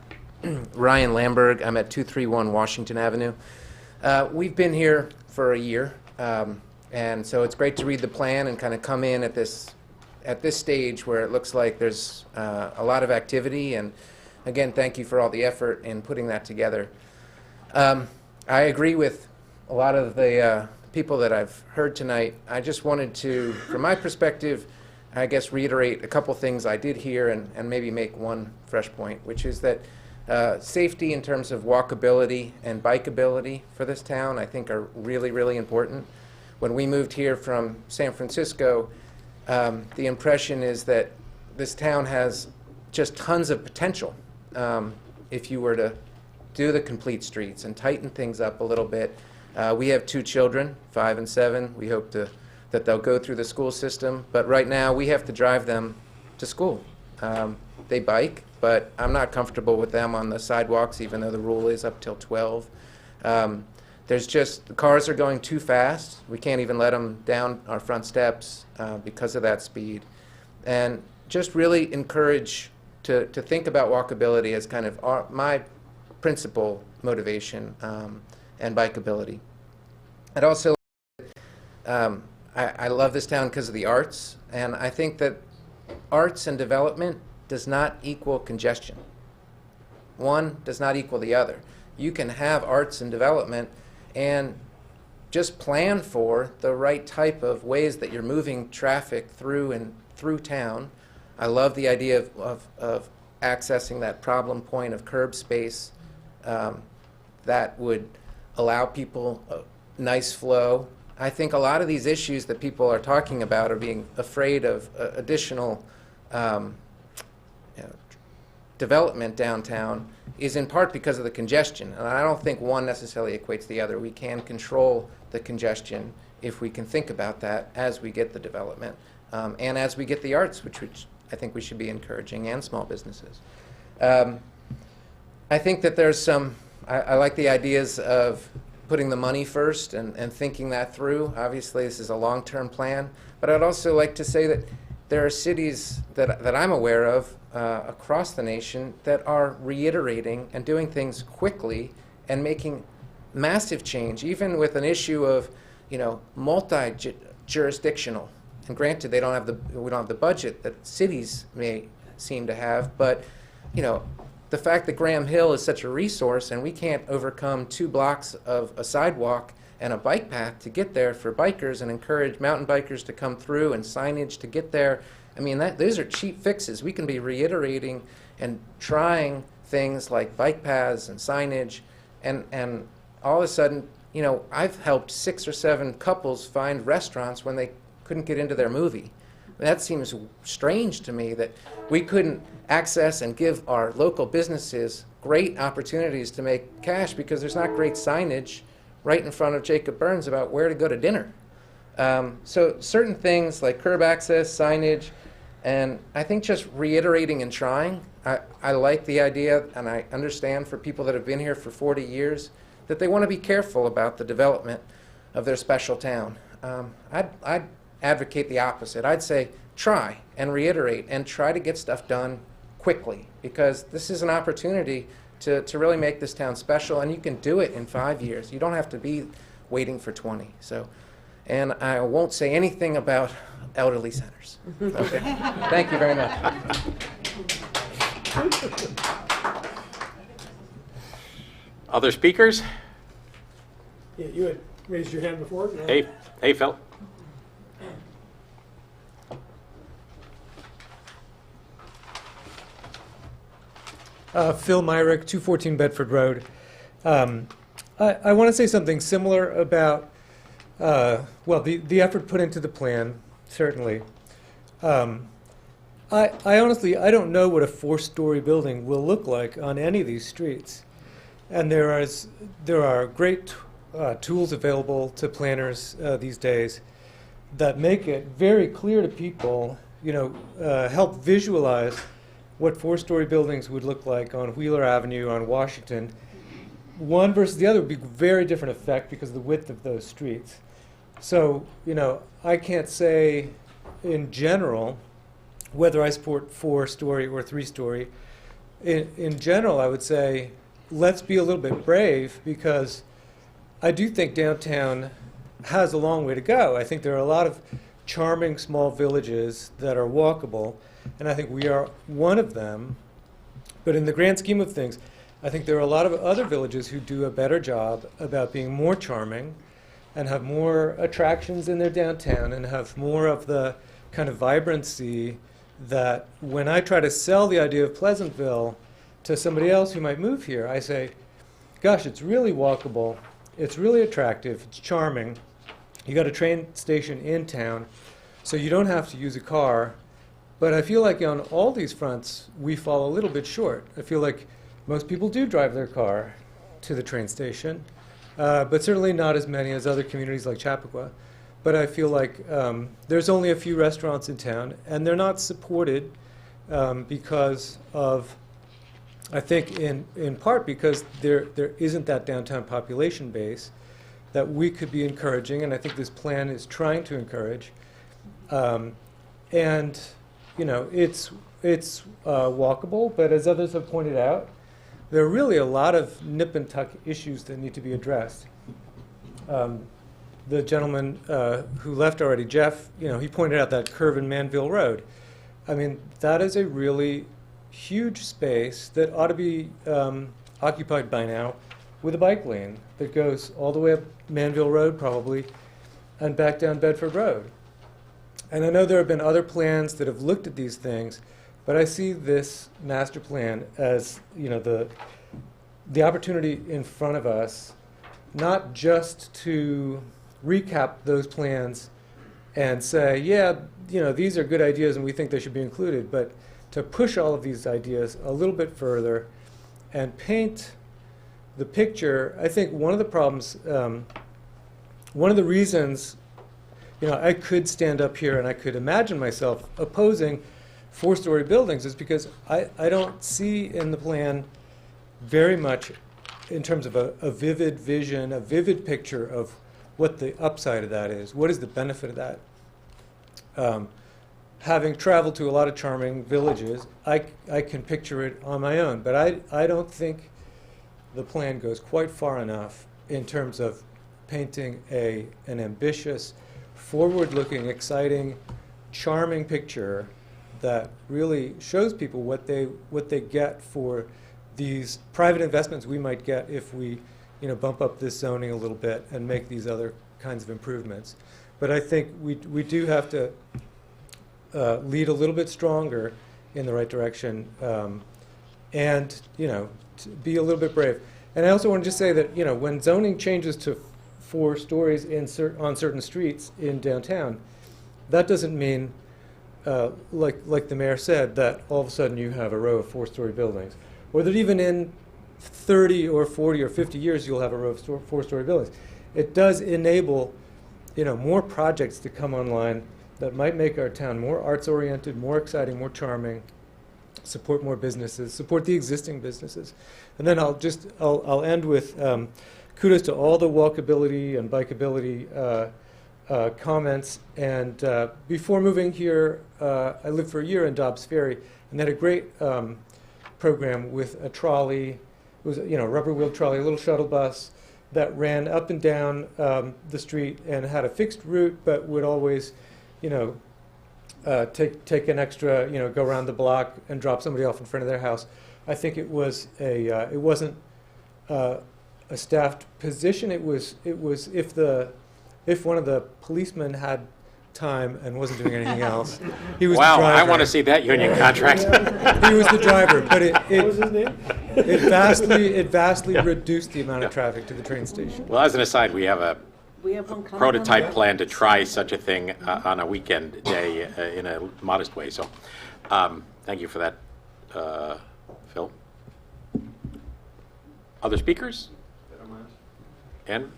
Ryan Lamberg. I'm at 231 Washington Avenue. We've been here for a year, and so it's great to read the plan and kind of come in at this stage where it looks like there's a lot of activity. And again, thank you for all the effort in putting that together. I agree with a lot of the people that I've heard tonight. I just wanted to, from my perspective, I guess reiterate a couple things I did hear and maybe make one fresh point, which is that safety in terms of walkability and bikeability for this town, I think, are really, really important. When we moved here from San Francisco, the impression is that this town has just tons of potential if you were to do the complete streets and tighten things up a little bit. We have 2 children, 5 and 7. We hope that they'll go through the school system, but right now we have to drive them to school. They bike, but I'm not comfortable with them on the sidewalks, even though the rule is up till 12. There's just, the cars are going too fast. We can't even let them down our front steps because of that speed. And just really encourage to think about walkability as kind of my principal motivation and bikeability. I'd also I love this town because of the arts, and I think that arts and development does not equal congestion. One does not equal the other. You can have arts and development and just plan for the right type of ways that you're moving traffic through town. I love the idea of accessing that problem point of curb space that would allow people a nice flow. I think a lot of these issues that people are talking about are being afraid of additional development downtown is in part because of the congestion. And I don't think one necessarily equates the other. We can control the congestion if we can think about that as we get the development and as we get the arts, which I think we should be encouraging, and small businesses. I think that there's some, I like the ideas of putting the money first and thinking that through. Obviously, this is a long-term plan, but I'd also like to say that there are cities that I'm aware of across the nation that are reiterating and doing things quickly and making massive change, even with an issue of, multi-jurisdictional. And granted, we don't have the budget that cities may seem to have, but the fact that Graham Hill is such a resource and we can't overcome 2 blocks of a sidewalk and a bike path to get there for bikers and encourage mountain bikers to come through and signage to get there. I mean, those are cheap fixes. We can be reiterating and trying things like bike paths and signage, and all of a sudden, I've helped 6 or 7 couples find restaurants when they couldn't get into their movie. That seems strange to me that we couldn't access and give our local businesses great opportunities to make cash because there's not great signage right in front of Jacob Burns about where to go to dinner. So certain things like curb access, signage, and I think just reiterating and trying. I like the idea, and I understand for people that have been here for 40 years that they want to be careful about the development of their special town. I'd advocate the opposite. I'd say try and reiterate and try to get stuff done quickly, because this is an opportunity to really make this town special, and you can do it in 5 years. You don't have to be waiting for 20. So, and I won't say anything about elderly centers. Okay. Thank you very much. Other speakers? Yeah, you had raised your hand before. Hey, Phil. Phil Myrick, 214 Bedford Road. I want to say something similar about, well, the effort put into the plan, certainly. I honestly, I don't know what a 4-story building will look like on any of these streets. And there are great tools available to planners these days that make it very clear to people, help visualize what 4-story buildings would look like on Wheeler Avenue, on Washington. One versus the other would be a very different effect because of the width of those streets. So, I can't say in general whether I support 4-story or 3-story. In general, I would say let's be a little bit brave, because I do think downtown has a long way to go. I think there are a lot of charming small villages that are walkable, and I think we are one of them. But in the grand scheme of things, I think there are a lot of other villages who do a better job about being more charming and have more attractions in their downtown and have more of the kind of vibrancy that when I try to sell the idea of Pleasantville to somebody else who might move here, I say, gosh, it's really walkable, it's really attractive, it's charming. You got a train station in town, so you don't have to use a car. But I feel like on all these fronts, we fall a little bit short. I feel like most people do drive their car to the train station, but certainly not as many as other communities like Chappaqua. But I feel like there's only a few restaurants in town, and they're not supported because of, I think in part because there isn't that downtown population base that we could be encouraging, and I think this plan is trying to encourage. And it's walkable, but as others have pointed out, there are really a lot of nip and tuck issues that need to be addressed. The gentleman who left already, Jeff, he pointed out that curve in Manville Road. I mean, that is a really huge space that ought to be occupied by now with a bike lane that goes all the way up Manville Road probably and back down Bedford Road. And I know there have been other plans that have looked at these things, but I see this master plan as the opportunity in front of us, not just to recap those plans and say, yeah, these are good ideas and we think they should be included, but to push all of these ideas a little bit further and paint the picture. I think one of the problems, one of the reasons, I could stand up here and I could imagine myself opposing 4-story buildings is because I don't see in the plan very much in terms of a vivid vision, a vivid picture of what the upside of that is. What is the benefit of that? Having traveled to a lot of charming villages, I can picture it on my own, but I don't think the plan goes quite far enough in terms of painting an ambitious, forward-looking, exciting, charming picture that really shows people what they get for these private investments we might get if we bump up this zoning a little bit and make these other kinds of improvements. But I think we do have to lead a little bit stronger in the right direction, and to be a little bit brave. And I also want to just say that when zoning changes to 4 stories on certain streets in downtown, that doesn't mean, like the mayor said, that all of a sudden you have a row of 4-story buildings, or that even in 30 or 40 or 50 years you'll have a row of 4-story buildings. It does enable more projects to come online that might make our town more arts-oriented, more exciting, more charming, support more businesses, support the existing businesses. And then I'll end with kudos to all the walkability and bikeability comments. And before moving here, I lived for a year in Dobbs Ferry, and they had a great program with a trolley. It was a rubber-wheeled trolley, a little shuttle bus that ran up and down the street and had a fixed route, but would always, take an extra, go around the block and drop somebody off in front of their house. I think it was it wasn't a staffed position. It was if one of the policemen had time and wasn't doing anything else. He was Wow, the driver. I want to see that union contract. He was the driver, but What was his name? it vastly reduced the amount of traffic to the train station. Well, as an aside, we have a We have one coming prototype on the- plan to try such a thing on a weekend day in a modest way. So thank you for that, Phil. Other speakers? Ann?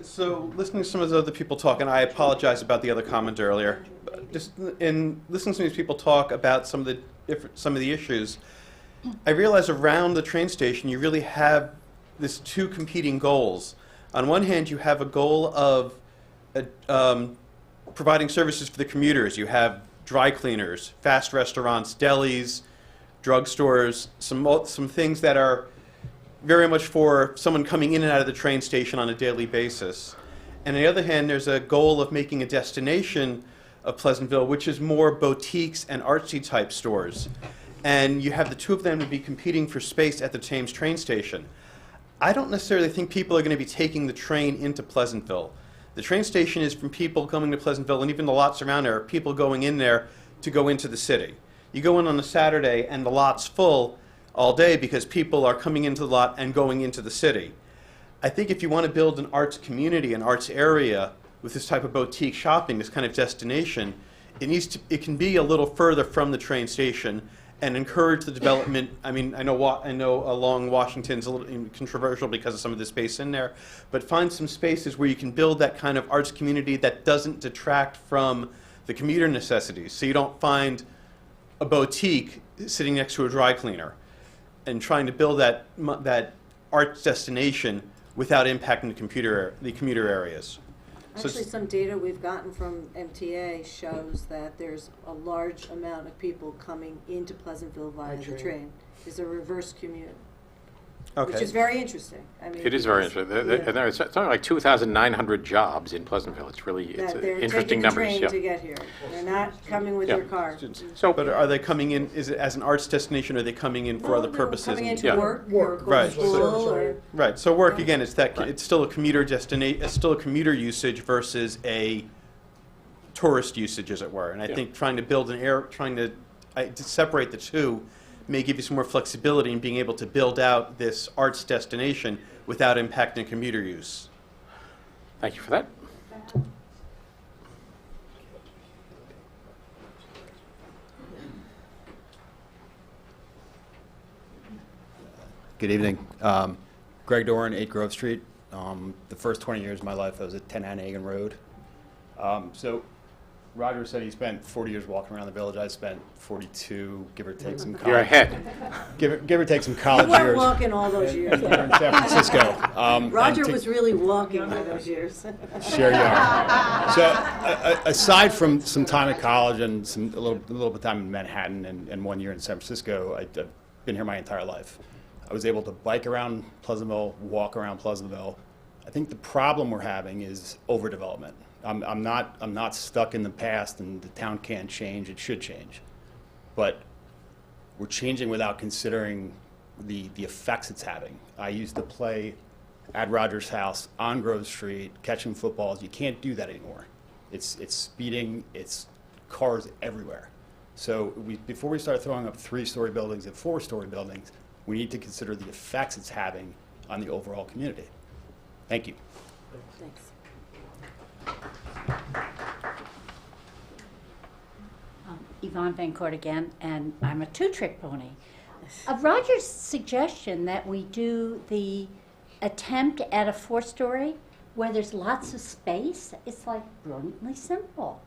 So, listening to some of the other people talk, and I apologize about the other comment earlier. Just in listening to these people talk about some of the issues, I realize around the train station you really have this two competing goals. On one hand, you have a goal of providing services for the commuters. You have dry cleaners, fast restaurants, delis, drugstores, some things that are very much for someone coming in and out of the train station on a daily basis. And on the other hand, there's a goal of making a destination of Pleasantville, which is more boutiques and artsy type stores. And you have the two of them to be competing for space at the Thames train station. I don't necessarily think people are going to be taking the train into Pleasantville. The train station is from people coming to Pleasantville, and even the lots around there are people going in there to go into the city. You go in on a Saturday and the lot's full all day because people are coming into the lot and going into the city. I think if you want to build an arts community, an arts area with this type of boutique shopping, this kind of destination, it can be a little further from the train station and encourage the development. I mean, I know along Washington's a little controversial because of some of the space in there, but find some spaces where you can build that kind of arts community that doesn't detract from the commuter necessities. So you don't find a boutique sitting next to a dry cleaner, and trying to build that arts destination without impacting the commuter areas. Actually, some data we've gotten from MTA shows that there's a large amount of people coming into Pleasantville via the train. It's a reverse commute. Okay. Which is very interesting. I mean, It is very interesting. And there's something like 2,900 jobs in Pleasantville. It's really they're interesting taking the numbers. train Yeah. to get here. They're not coming with their car. So, but are they coming in? Is it as an arts destination, or are they coming in for other purposes? Coming into Yeah. work, or going to school, or Right. So work again. It's still a commuter destination. It's still a commuter usage versus a tourist usage, as it were. And I think trying to separate the two may give you some more flexibility in being able to build out this arts destination without impacting commuter use. Thank you for that. Good evening. Greg Doran, 8 Grove Street. The first 20 years of my life, I was at 10 Hannagan Road. So Roger said he spent 40 years walking around the village. I spent 42, give or take some college. You're ahead. Give or take some college you weren't years. walking all those years. Here in San Francisco. Roger was really walking all those years. Sure you are. So aside from some time at college and a little bit of time in Manhattan and 1 year in San Francisco, I've been here my entire life. I was able to bike around Pleasantville, walk around Pleasantville. I think the problem we're having is overdevelopment. I'm not stuck in the past, and the town can't change. It should change, but we're changing without considering the effects it's having. I used to play at Rogers' house on Grove Street, catching footballs. You can't do that anymore. It's speeding. It's cars everywhere. So before we start throwing up 3-story buildings and 4-story buildings, we need to consider the effects it's having on the overall community. Thank you. Thanks. Yvonne Van Court again, and I'm a 2-trick pony. Roger's suggestion that we do the attempt at a 4-story where there's lots of space, it's like brilliantly simple.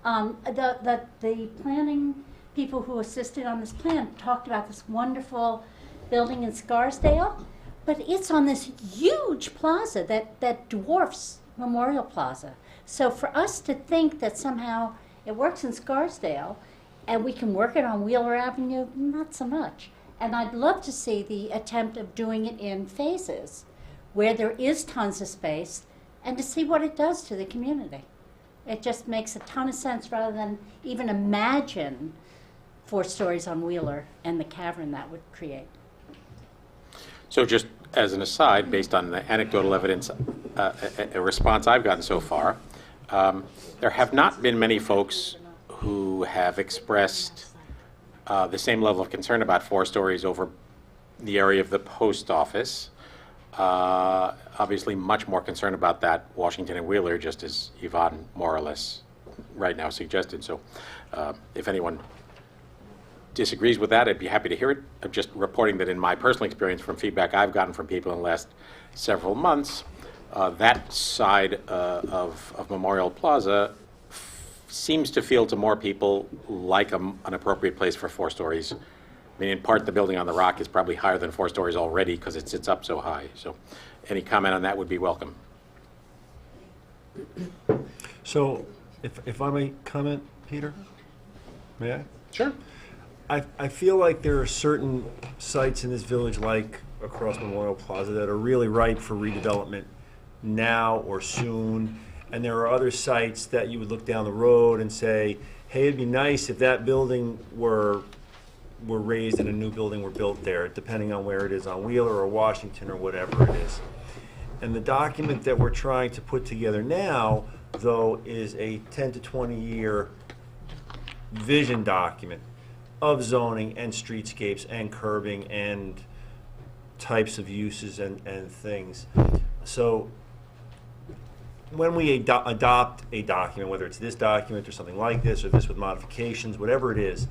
The planning people who assisted on this plan talked about this wonderful building in Scarsdale, but it's on this huge plaza that dwarfs Memorial Plaza. So for us to think that somehow it works in Scarsdale and we can work it on Wheeler Avenue, not so much. And I'd love to see the attempt of doing it in phases where there is tons of space and to see what it does to the community. It just makes a ton of sense rather than even imagine 4 stories on Wheeler and the cavern that would create. So just as an aside, based on the anecdotal evidence, a response I've gotten so far, there have not been many folks who have expressed the same level of concern about 4 stories over the area of the post office. Obviously, much more concerned about that Washington and Wheeler, just as Yvonne more or less right now suggested. So if anyone disagrees with that, I'd be happy to hear it. I'm just reporting that in my personal experience from feedback I've gotten from people in the last several months, that side of Memorial Plaza seems to feel to more people like an appropriate place for 4 stories. I mean, in part, the building on the rock is probably higher than 4 stories already because it sits up so high. So any comment on that would be welcome. So, if I may comment, Peter? May I? Sure. I feel like there are certain sites in this village, like across Memorial Plaza, that are really ripe for redevelopment now or soon. And there are other sites that you would look down the road and say, hey, it'd be nice if that building were raised and a new building were built there, depending on where it is, on Wheeler or Washington or whatever it is. And the document that we're trying to put together now, though, is a 10 to 20 year vision document of zoning and streetscapes and curbing and types of uses and things. So when we adopt a document, whether it's this document or something like this or this with modifications, whatever it is,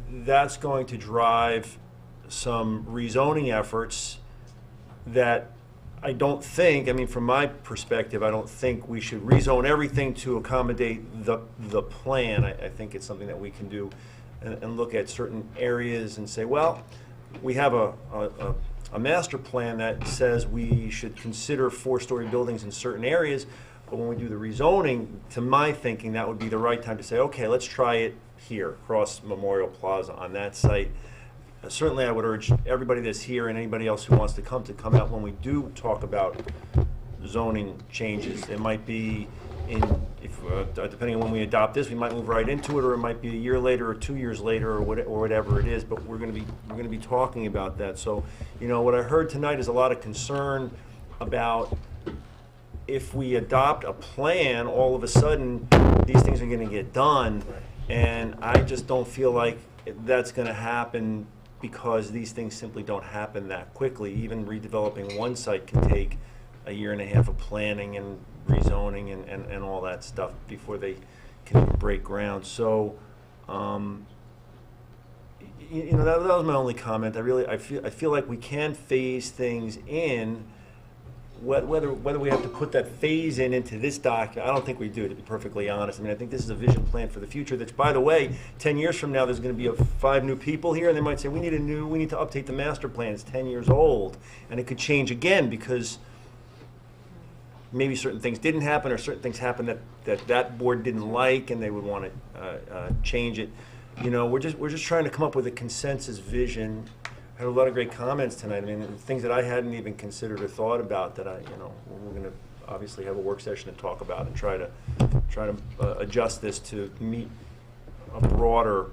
that's going to drive some rezoning efforts that I don't think, I mean, from my perspective, I don't think we should rezone everything to accommodate the plan. I think it's something that we can do and look at certain areas and say, well, we have a master plan that says we should consider 4-story buildings in certain areas, but when we do the rezoning, to my thinking, that would be the right time to say, okay, let's try it here, across Memorial Plaza on that site. Certainly, I would urge everybody that's here and anybody else who wants to come out when we do talk about zoning changes. It might be depending on when we adopt this, we might move right into it, or it might be a year later or 2 years later, or whatever it is. But we're going to be talking about that. So, you know, what I heard tonight is a lot of concern about if we adopt a plan, all of a sudden these things are going to get done, and I just don't feel like that's going to happen, because these things simply don't happen that quickly. Even redeveloping one site can take a year and a half of planning and rezoning and all that stuff before they can break ground. So, you know, that was my only comment. I feel like we can phase things in. Whether we have to put that phase into this document, I don't think we do, to be perfectly honest. I mean, I think this is a vision plan for the future. That's, by the way, 10 years from now, there's going to be 5 new people here, and they might say, we need to update the master plan. It's 10 years old, and it could change again because maybe certain things didn't happen, or certain things happened that board didn't like, and they would want to change it. You know, we're just trying to come up with a consensus vision. I had a lot of great comments tonight. I mean, things that I hadn't even considered or thought about that we're going to obviously have a work session and talk about and try to adjust this to meet a broader,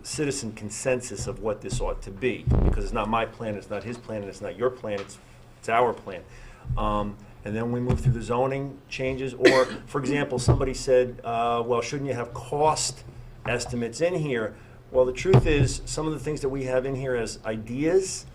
citizen consensus of what this ought to be, because it's not my plan, it's not his plan, and it's not your plan, it's our plan. And then we move through the zoning changes, or, for example, somebody said, well, shouldn't you have cost estimates in here? Well, the truth is, some of the things that we have in here as ideas,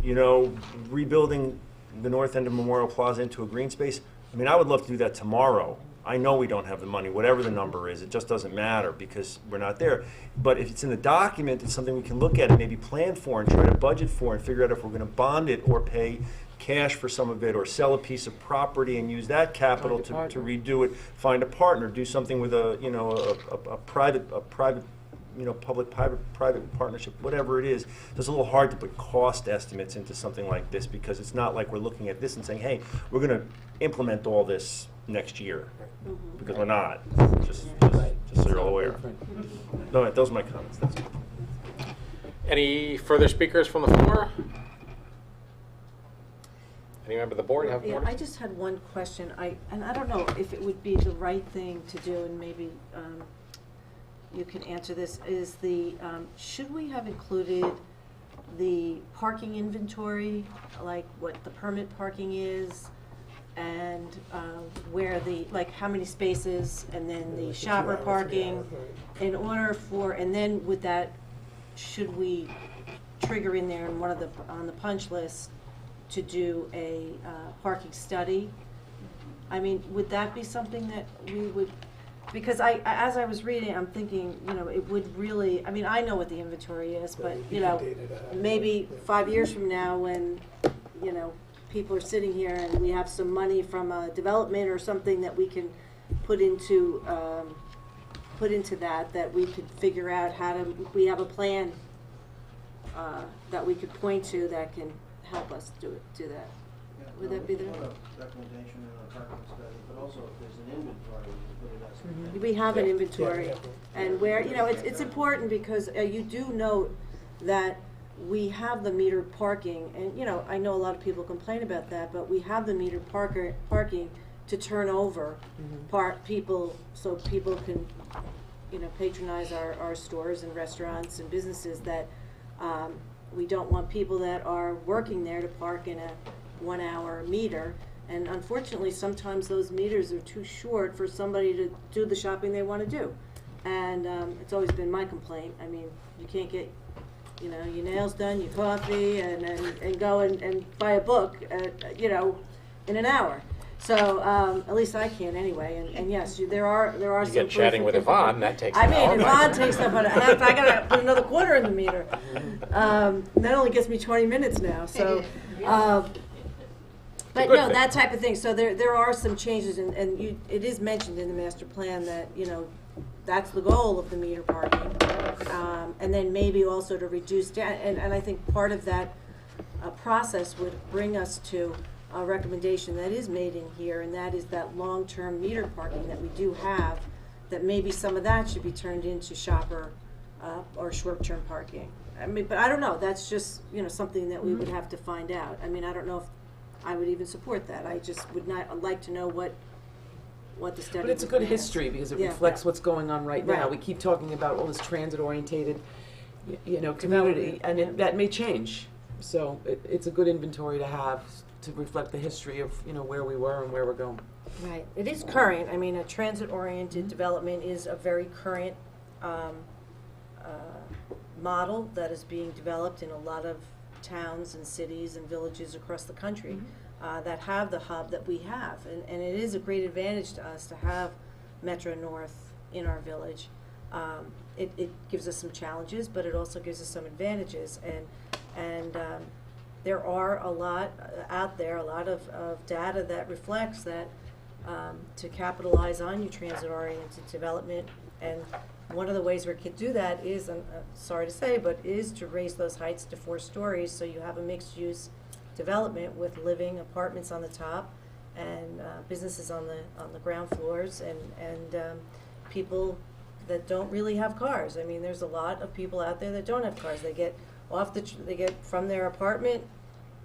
you know, rebuilding the north end of Memorial Plaza into a green space, I mean, I would love to do that tomorrow. I know we don't have the money, whatever the number is, it just doesn't matter because we're not there. But if it's in the document, it's something we can look at and maybe plan for and try to budget for and figure out if we're going to bond it or pay cash for some of it, or sell a piece of property and use that capital to redo it, find a partner, do something with a private public-private partnership, whatever it is. It's a little hard to put cost estimates into something like this, because it's not like we're looking at this and saying, hey, we're going to implement all this next year, because we're not. Just so you're all aware. No, those are my comments. That's it. Any further speakers from the floor? Any member of the board have more? I just had one question. I don't know if it would be the right thing to do, and maybe you can answer this, is the, should we have included the parking inventory, like what the permit parking is, and where the, like how many spaces, and then the shopper parking, in order for, and then with that, should we trigger in there in one of the, on the punch list to do a parking study? I mean, would that be something that we would, because as I was reading, I'm thinking, you know, it would really, I mean, I know what the inventory is, but, you know, maybe 5 years from now when, you know, people are sitting here and we have some money from a development or something that we can put into that we could figure out how to, we have a plan that we could point to that can help us do that. Would that be the recommendation in a parking study, but also if there's an inventory, we put it as we have an inventory, and where, you know, it's important because you do note that we have the metered parking, and, you know, I know a lot of people complain about that, but we have the metered parking to turn over people, so people can, you know, patronize our stores and restaurants and businesses that we don't want people that are working there to park in a 1 hour meter. And unfortunately, sometimes those meters are too short for somebody to do the shopping they want to do. And it's always been my complaint. I mean, you can't get, you know, your nails done, your coffee, and go and buy a book, you know, in an hour. So at least I can anyway. And yes, there are You some. get chatting with Yvonne, that takes I an mean, hour. Yvonne takes up an hour. I gotta put another quarter in the meter. That only gets me 20 minutes now. So. But no, that type of thing. So there are some changes, and it is mentioned in the master plan that, you know, that's the goal of the meter parking, and then maybe also to reduce down. And I think part of that process would bring us to a recommendation that is made in here, and that is that long-term meter parking that we do have. That maybe some of that should be turned into shopper or short-term parking. I mean, but I don't know. That's just, you know, something that we would have to find out. I mean, I don't know if I would even support that. I just would not like to know what the study. But it's a good history because it reflects what's going on right now. Right. We keep talking about all this transit-orientated, you know, community, and that may change. So it's a good inventory to have to reflect the history of, you know, where we were and where we're going. Right. It is current. I mean, a transit-oriented development is a very current model that is being developed in a lot of towns and cities and villages across the country that have the hub that we have. And it is a great advantage to us to have Metro North in our village. It gives us some challenges, but it also gives us some advantages. And there are a lot out there, a lot of data that reflects that to capitalize on your transit-oriented development. And one of the ways we could do that is, I'm sorry to say, but is to raise those heights to 4 stories, so you have a mixed-use development with living apartments on the top and businesses on the ground floors, and people that don't really have cars. I mean, there's a lot of people out there that don't have cars. They get they get from their apartment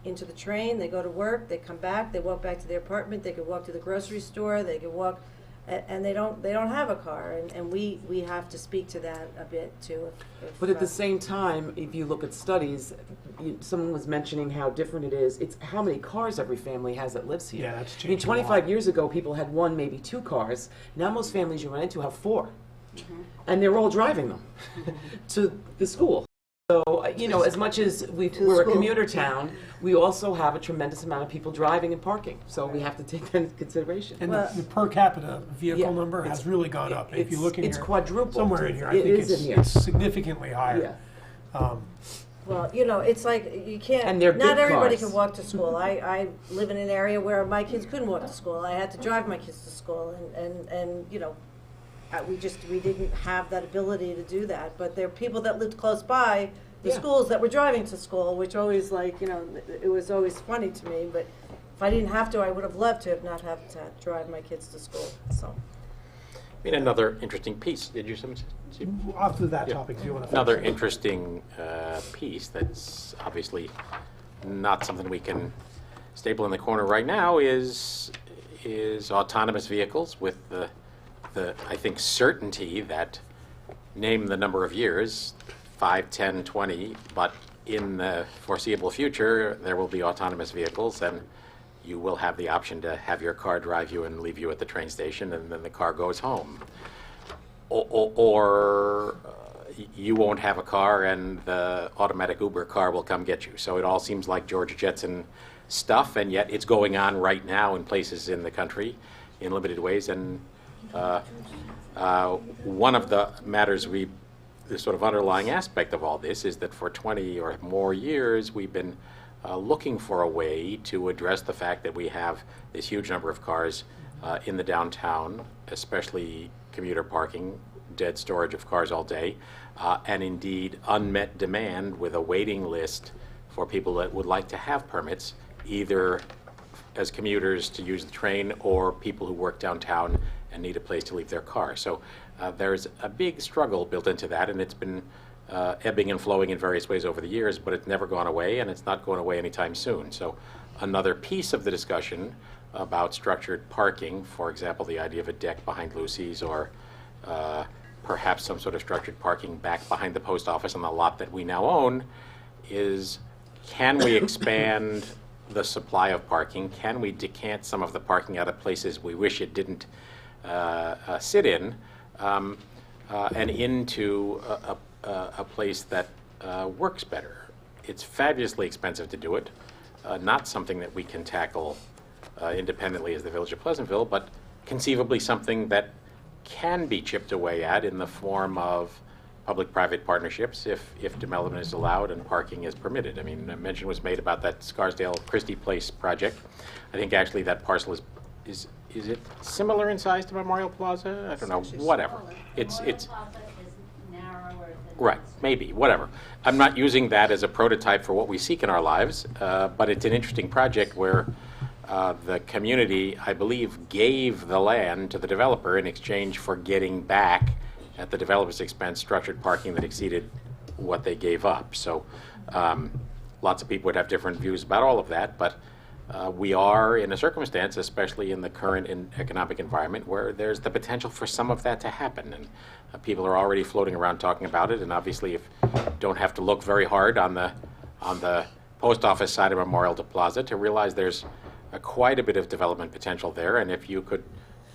into the train, they go to work, they come back, they walk back to their apartment, they could walk to the grocery store, they could walk. And they don't have a car, and we have to speak to that a bit too. But at the same time, if you look at studies, someone was mentioning how different it is. It's how many cars every family has that lives here. Yeah, that's changed. I mean, 25 years ago, people had 1, maybe 2 cars. Now most families you run into have 4, and they're all driving them to the school. So, you know, as much as we're a commuter town, we also have a tremendous amount of people driving and parking. So we have to take that into consideration. And the per capita vehicle number has really gone up. If you look in it's here, quadrupled. somewhere in here, I It think is in here. it's significantly higher. Well, you know, it's like you can't. And they're not big everybody cars. can walk to school. I live in an area where my kids couldn't walk to school. I had to drive my kids to school, and you know, we didn't have that ability to do that. But there are people that lived close by the schools that were driving to school, which always, like, you know, it was always funny to me. But if I didn't have to, I would have loved to have not have to drive my kids to school. So. I mean, another interesting piece. Did you see? After that topic, do you want to? Another interesting piece that's obviously not something we can staple in the corner right now is autonomous vehicles with the I think certainty that name the number of years, 5, 10, 20, but in the foreseeable future, there will be autonomous vehicles, and you will have the option to have your car drive you and leave you at the train station, and then the car goes home. Or you won't have a car, and the automatic Uber car will come get you. So it all seems like George Jetson stuff, and yet it's going on right now in places in the country in limited ways. And one of the matters the sort of underlying aspect of all this is that for 20 or more years we've been looking for a way to address the fact that we have this huge number of cars in the downtown, especially commuter parking, dead storage of cars all day, and indeed unmet demand with a waiting list for people that would like to have permits, either as commuters to use the train or people who work downtown and need a place to leave their car. So there's a big struggle built into that, and it's been ebbing and flowing in various ways over the years, but it's never gone away, and it's not going away anytime soon. So another piece of the discussion about structured parking, for example, the idea of a deck behind Lucy's, or perhaps some sort of structured parking back behind the post office on the lot that we now own, is can we expand the supply of parking? Can we decant some of the parking out of places we wish it didn't sit in, and into a place that works better? It's fabulously expensive to do it, not something that we can tackle independently as the Village of Pleasantville, but conceivably something that can be chipped away at in the form of public-private partnerships if development is allowed and parking is permitted. I mean, a mention was made about that Scarsdale Christie Place project. I think actually that parcel is it similar in size to Memorial Plaza? I don't know, whatever. It's right, maybe, whatever. I'm not using that as a prototype for what we seek in our lives, but it's an interesting project where the community, I believe, gave the land to the developer in exchange for getting back, at the developer's expense, structured parking that exceeded what they gave up. So lots of people would have different views about all of that, but we are in a circumstance, especially in the current economic environment, where there's the potential for some of that to happen. And people are already floating around talking about it, and obviously if you don't have to look very hard on the post office side of Memorial Plaza to realize there's quite a bit of development potential there. And if you could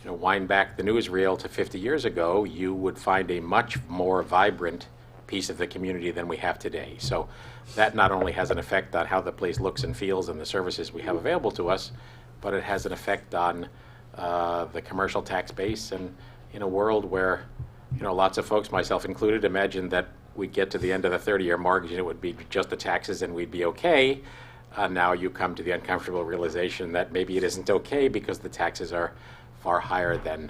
wind back the newsreel to 50 years ago, you would find a much more vibrant piece of the community than we have today. So that not only has an effect on how the place looks and feels and the services we have available to us, but it has an effect on the commercial tax base. And in a world where lots of folks, myself included, imagined that we'd get to the end of the 30-year mortgage and it would be just the taxes and we'd be okay, now you come to the uncomfortable realization that maybe it isn't okay because the taxes are far higher than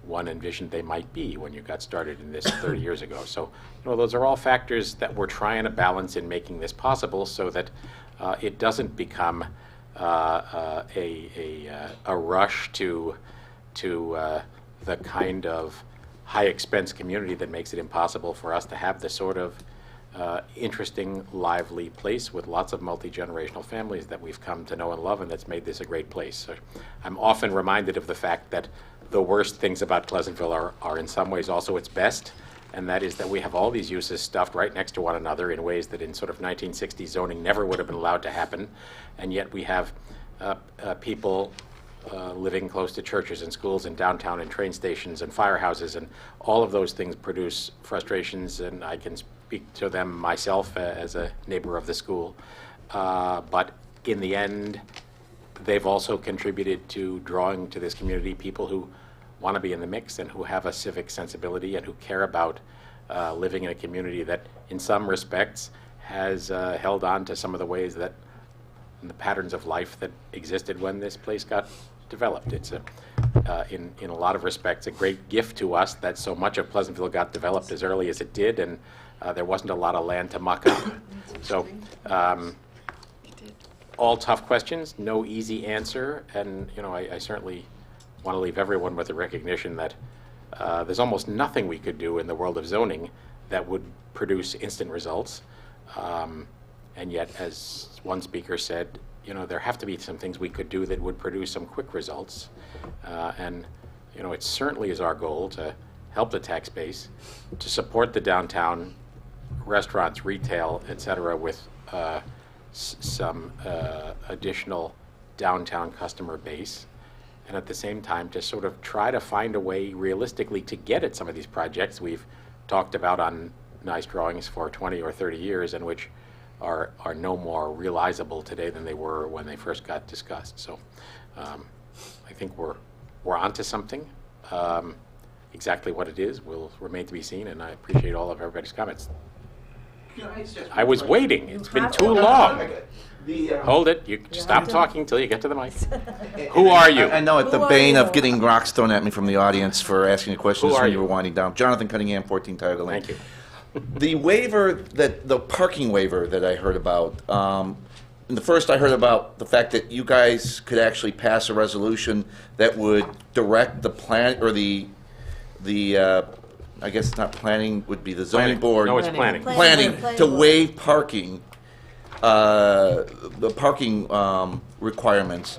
one envisioned they might be when you got started in this 30 years ago. So, those are all factors that we're trying to balance in making this possible so that it doesn't become a rush to the kind of high expense community that makes it impossible for us to have this sort of interesting, lively place with lots of multi-generational families that we've come to know and love, and that's made this a great place. So I'm often reminded of the fact that the worst things about Pleasantville are in some ways also its best, and that is that we have all these uses stuffed right next to one another in ways that in sort of 1960s zoning never would have been allowed to happen, and yet we have people living close to churches and schools and downtown and train stations and firehouses, and all of those things produce frustrations, and I can speak to them myself as a neighbor of the school. But in the end, they've also contributed to drawing to this community people who want to be in the mix and who have a civic sensibility and who care about living in a community that in some respects has held on to some of the ways that the patterns of life that existed when this place got developed. It's in a lot of respects a great gift to us that so much of Pleasantville got developed as early as it did, and there wasn't a lot of land to muck up. So all tough questions, no easy answer, and I certainly want to leave everyone with the recognition that there's almost nothing we could do in the world of zoning that would produce instant results. And yet, as one speaker said, there have to be some things we could do that would produce some quick results. And it certainly is our goal to help the tax base, to support the downtown restaurants, retail, et cetera, with some additional downtown customer base, and at the same time to sort of try to find a way realistically to get at some of these projects we've talked about on nice drawings for 20 or 30 years, and which are no more realizable today than they were when they first got discussed. So I think we're onto something. Exactly what it is will remain to be seen, and I appreciate all of everybody's comments. I was waiting. It's been too long. Hold it. You stop talking till you get to the mic. Who are you? I know at the bane of getting rocks thrown at me from the audience for asking a question Who are when you? you were winding down. Jonathan Cunningham, 14 Tiger Lane. Thank you. The waiver the parking waiver that I heard about, in the first I heard about the fact that you guys could actually pass a resolution that would direct the plan, or the I guess it's not planning, would be the zoning Planning. board. No, it's planning. Planning to waive parking, the parking requirements.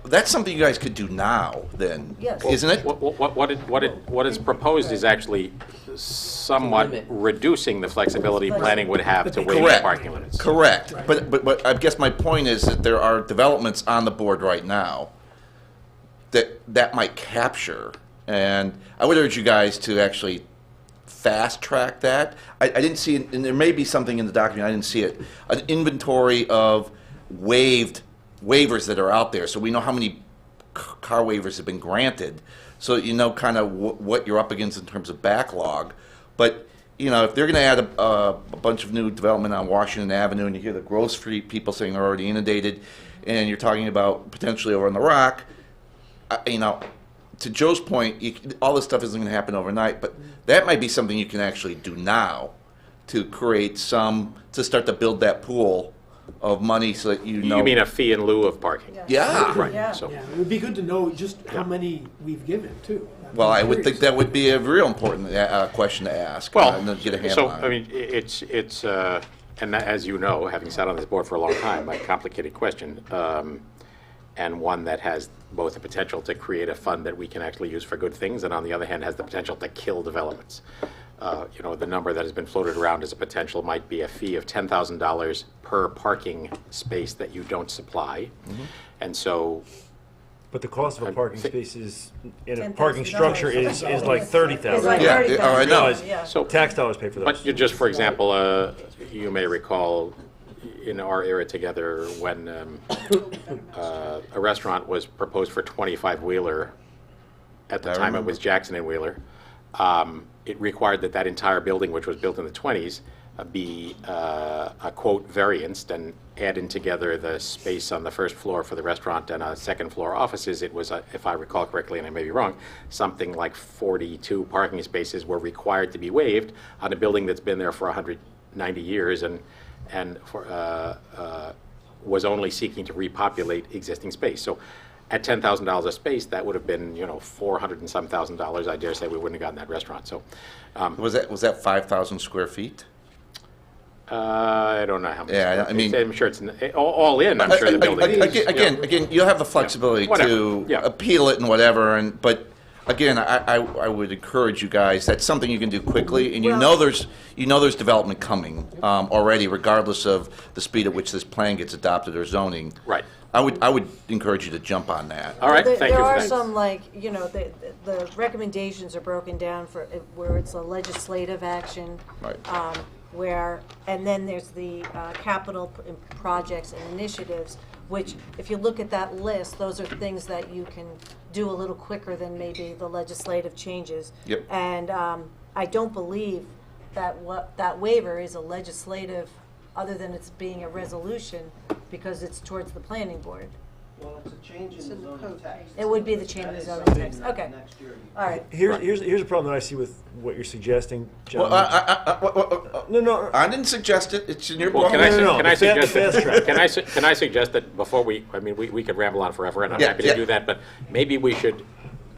That's something you guys could do now, then, Yes. isn't it? What is proposed is actually somewhat reducing the flexibility planning would have to waive Correct. parking limits. Correct. But I guess my point is that there are developments on the board right now that might capture, and I would urge you guys to actually fast track that. I didn't see it, and there may be something in the document, I didn't see it, an inventory of waivers that are out there, so we know how many car waivers have been granted, so you know kind of what you're up against in terms of backlog. But you know, if they're going to add a bunch of new development on Washington Avenue, and you hear the Grove Street people saying they're already inundated, and you're talking about potentially over on the Rock, you know, to Joe's point, all this stuff isn't going to happen overnight, but that might be something you can actually do now to create to start to build that pool of money so that you know. You mean a fee in lieu of parking? Yeah. Right. Yeah. So. Yeah, it would be good to know just how many we've given, too. Well, I would think that would be a real important question to ask. Well, and then get a handle so, on it. I mean, it's and as you know, having sat on this board for a long time, a complicated question, and one that has both the potential to create a fund that we can actually use for good things, and on the other hand has the potential to kill developments. You know, the number that has been floated around as a potential might be a fee of $10,000 per parking space that you don't supply. Mm-hmm. And so... But the cost of a parking space is, in a $10,000. parking structure is like $30,000. It's like Yeah, $30,000. I know. Yeah. So Tax dollars pay for those. But just for example, you may recall in our era together when a restaurant was proposed for 25-wheeler. At the time it was Jackson and Wheeler. It required that entire building, which was built in the 20s, be a quote varianced and adding together the space on the first floor for the restaurant and a second floor offices. It was, if I recall correctly, and I may be wrong, something like 42 parking spaces were required to be waived on a building that's been there for 190 years and was only seeking to repopulate existing space. So at $10,000 a space, that would have been, you know, $400 and some thousand. I dare say we wouldn't have gotten that restaurant. So was that 5,000 square feet? I don't know how much. Yeah, I mean, I'm sure it's all in. I'm sure the building. Again, you'll have the flexibility to appeal it and whatever. But again, I would encourage you guys. That's something you can do quickly, and you know there's development coming already, regardless of the speed at which this plan gets adopted or zoning. Right. I would encourage you to jump on that. All right. There Thank you for are that. some, like, you know, the recommendations are broken down for where it's a legislative action. Right. And then there's the capital projects and initiatives, which, if you look at that list, those are things that you can do a little quicker than maybe the legislative changes. Yep. And I don't believe that that waiver is a legislative, other than it's being a resolution, because it's towards the planning board. Well, it's a change in the zoning text. It would be the change in the zoning text. Okay. All right. Here's a problem that I see with what you're suggesting, John. No, I didn't suggest it. It's in your Well, book. can I suggest fast track. Can I suggest that before we could ramble on forever, and I'm happy to do that, but maybe we should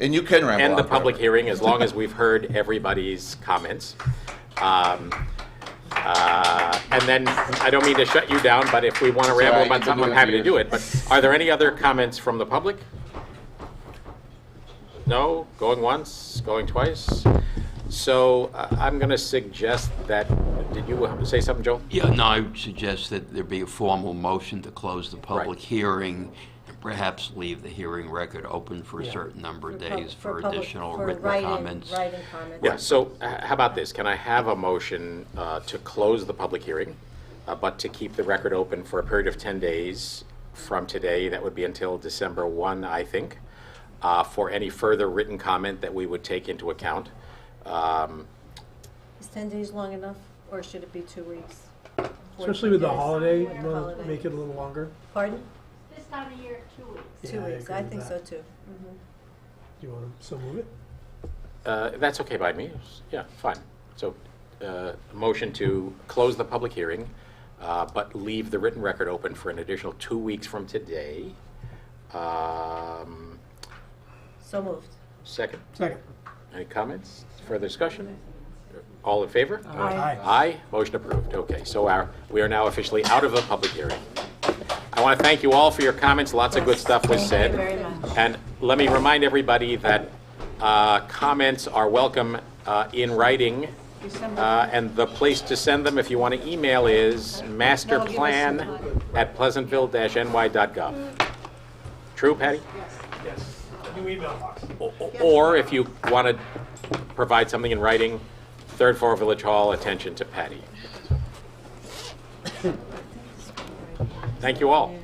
and you can ramble end the on public forever. hearing as long as we've heard everybody's comments. And then, I don't mean to shut you down, but if we want to ramble about something, I'm happy to do it. But are there any other comments from the public? No? Going once? Going twice? So I'm going to suggest that, did you say something, Joel? Yeah, no, I would suggest that there be a formal motion to close the public hearing and perhaps leave the hearing record open for a certain number of days for additional written comments. Writing comments. Yeah, so how about this? Can I have a motion to close the public hearing, but to keep the record open for a period of 10 days from today? That would be until December 1, I think, for any further written comment that we would take into account. Is 10 days long enough, or should it be 2 weeks? Especially with the 14 days? holiday, With you the want holiday. to make it a little longer. Pardon? This time of year, 2 weeks. 2 Yeah, I weeks, agree I with think so that. too. Mhm. Do you want to so move it? That's okay by me. Yeah, fine. So, motion to close the public hearing, but leave the written record open for an additional 2 weeks from today. So moved. Second. Second. Any comments? Further discussion? All in favor? Aye. Aye. Motion approved. Okay, so we are now officially out of the public hearing. I want to thank you all for your comments. Lots of good stuff was said. Thank you very much. And let me remind everybody that comments are welcome in writing. And the place to send them, if you want to email, is masterplan@pleasantville-ny.gov. True, Patty? Yes. New email box. Or if you want to provide something in writing, third floor Village Hall, attention to Patty. Thank you all.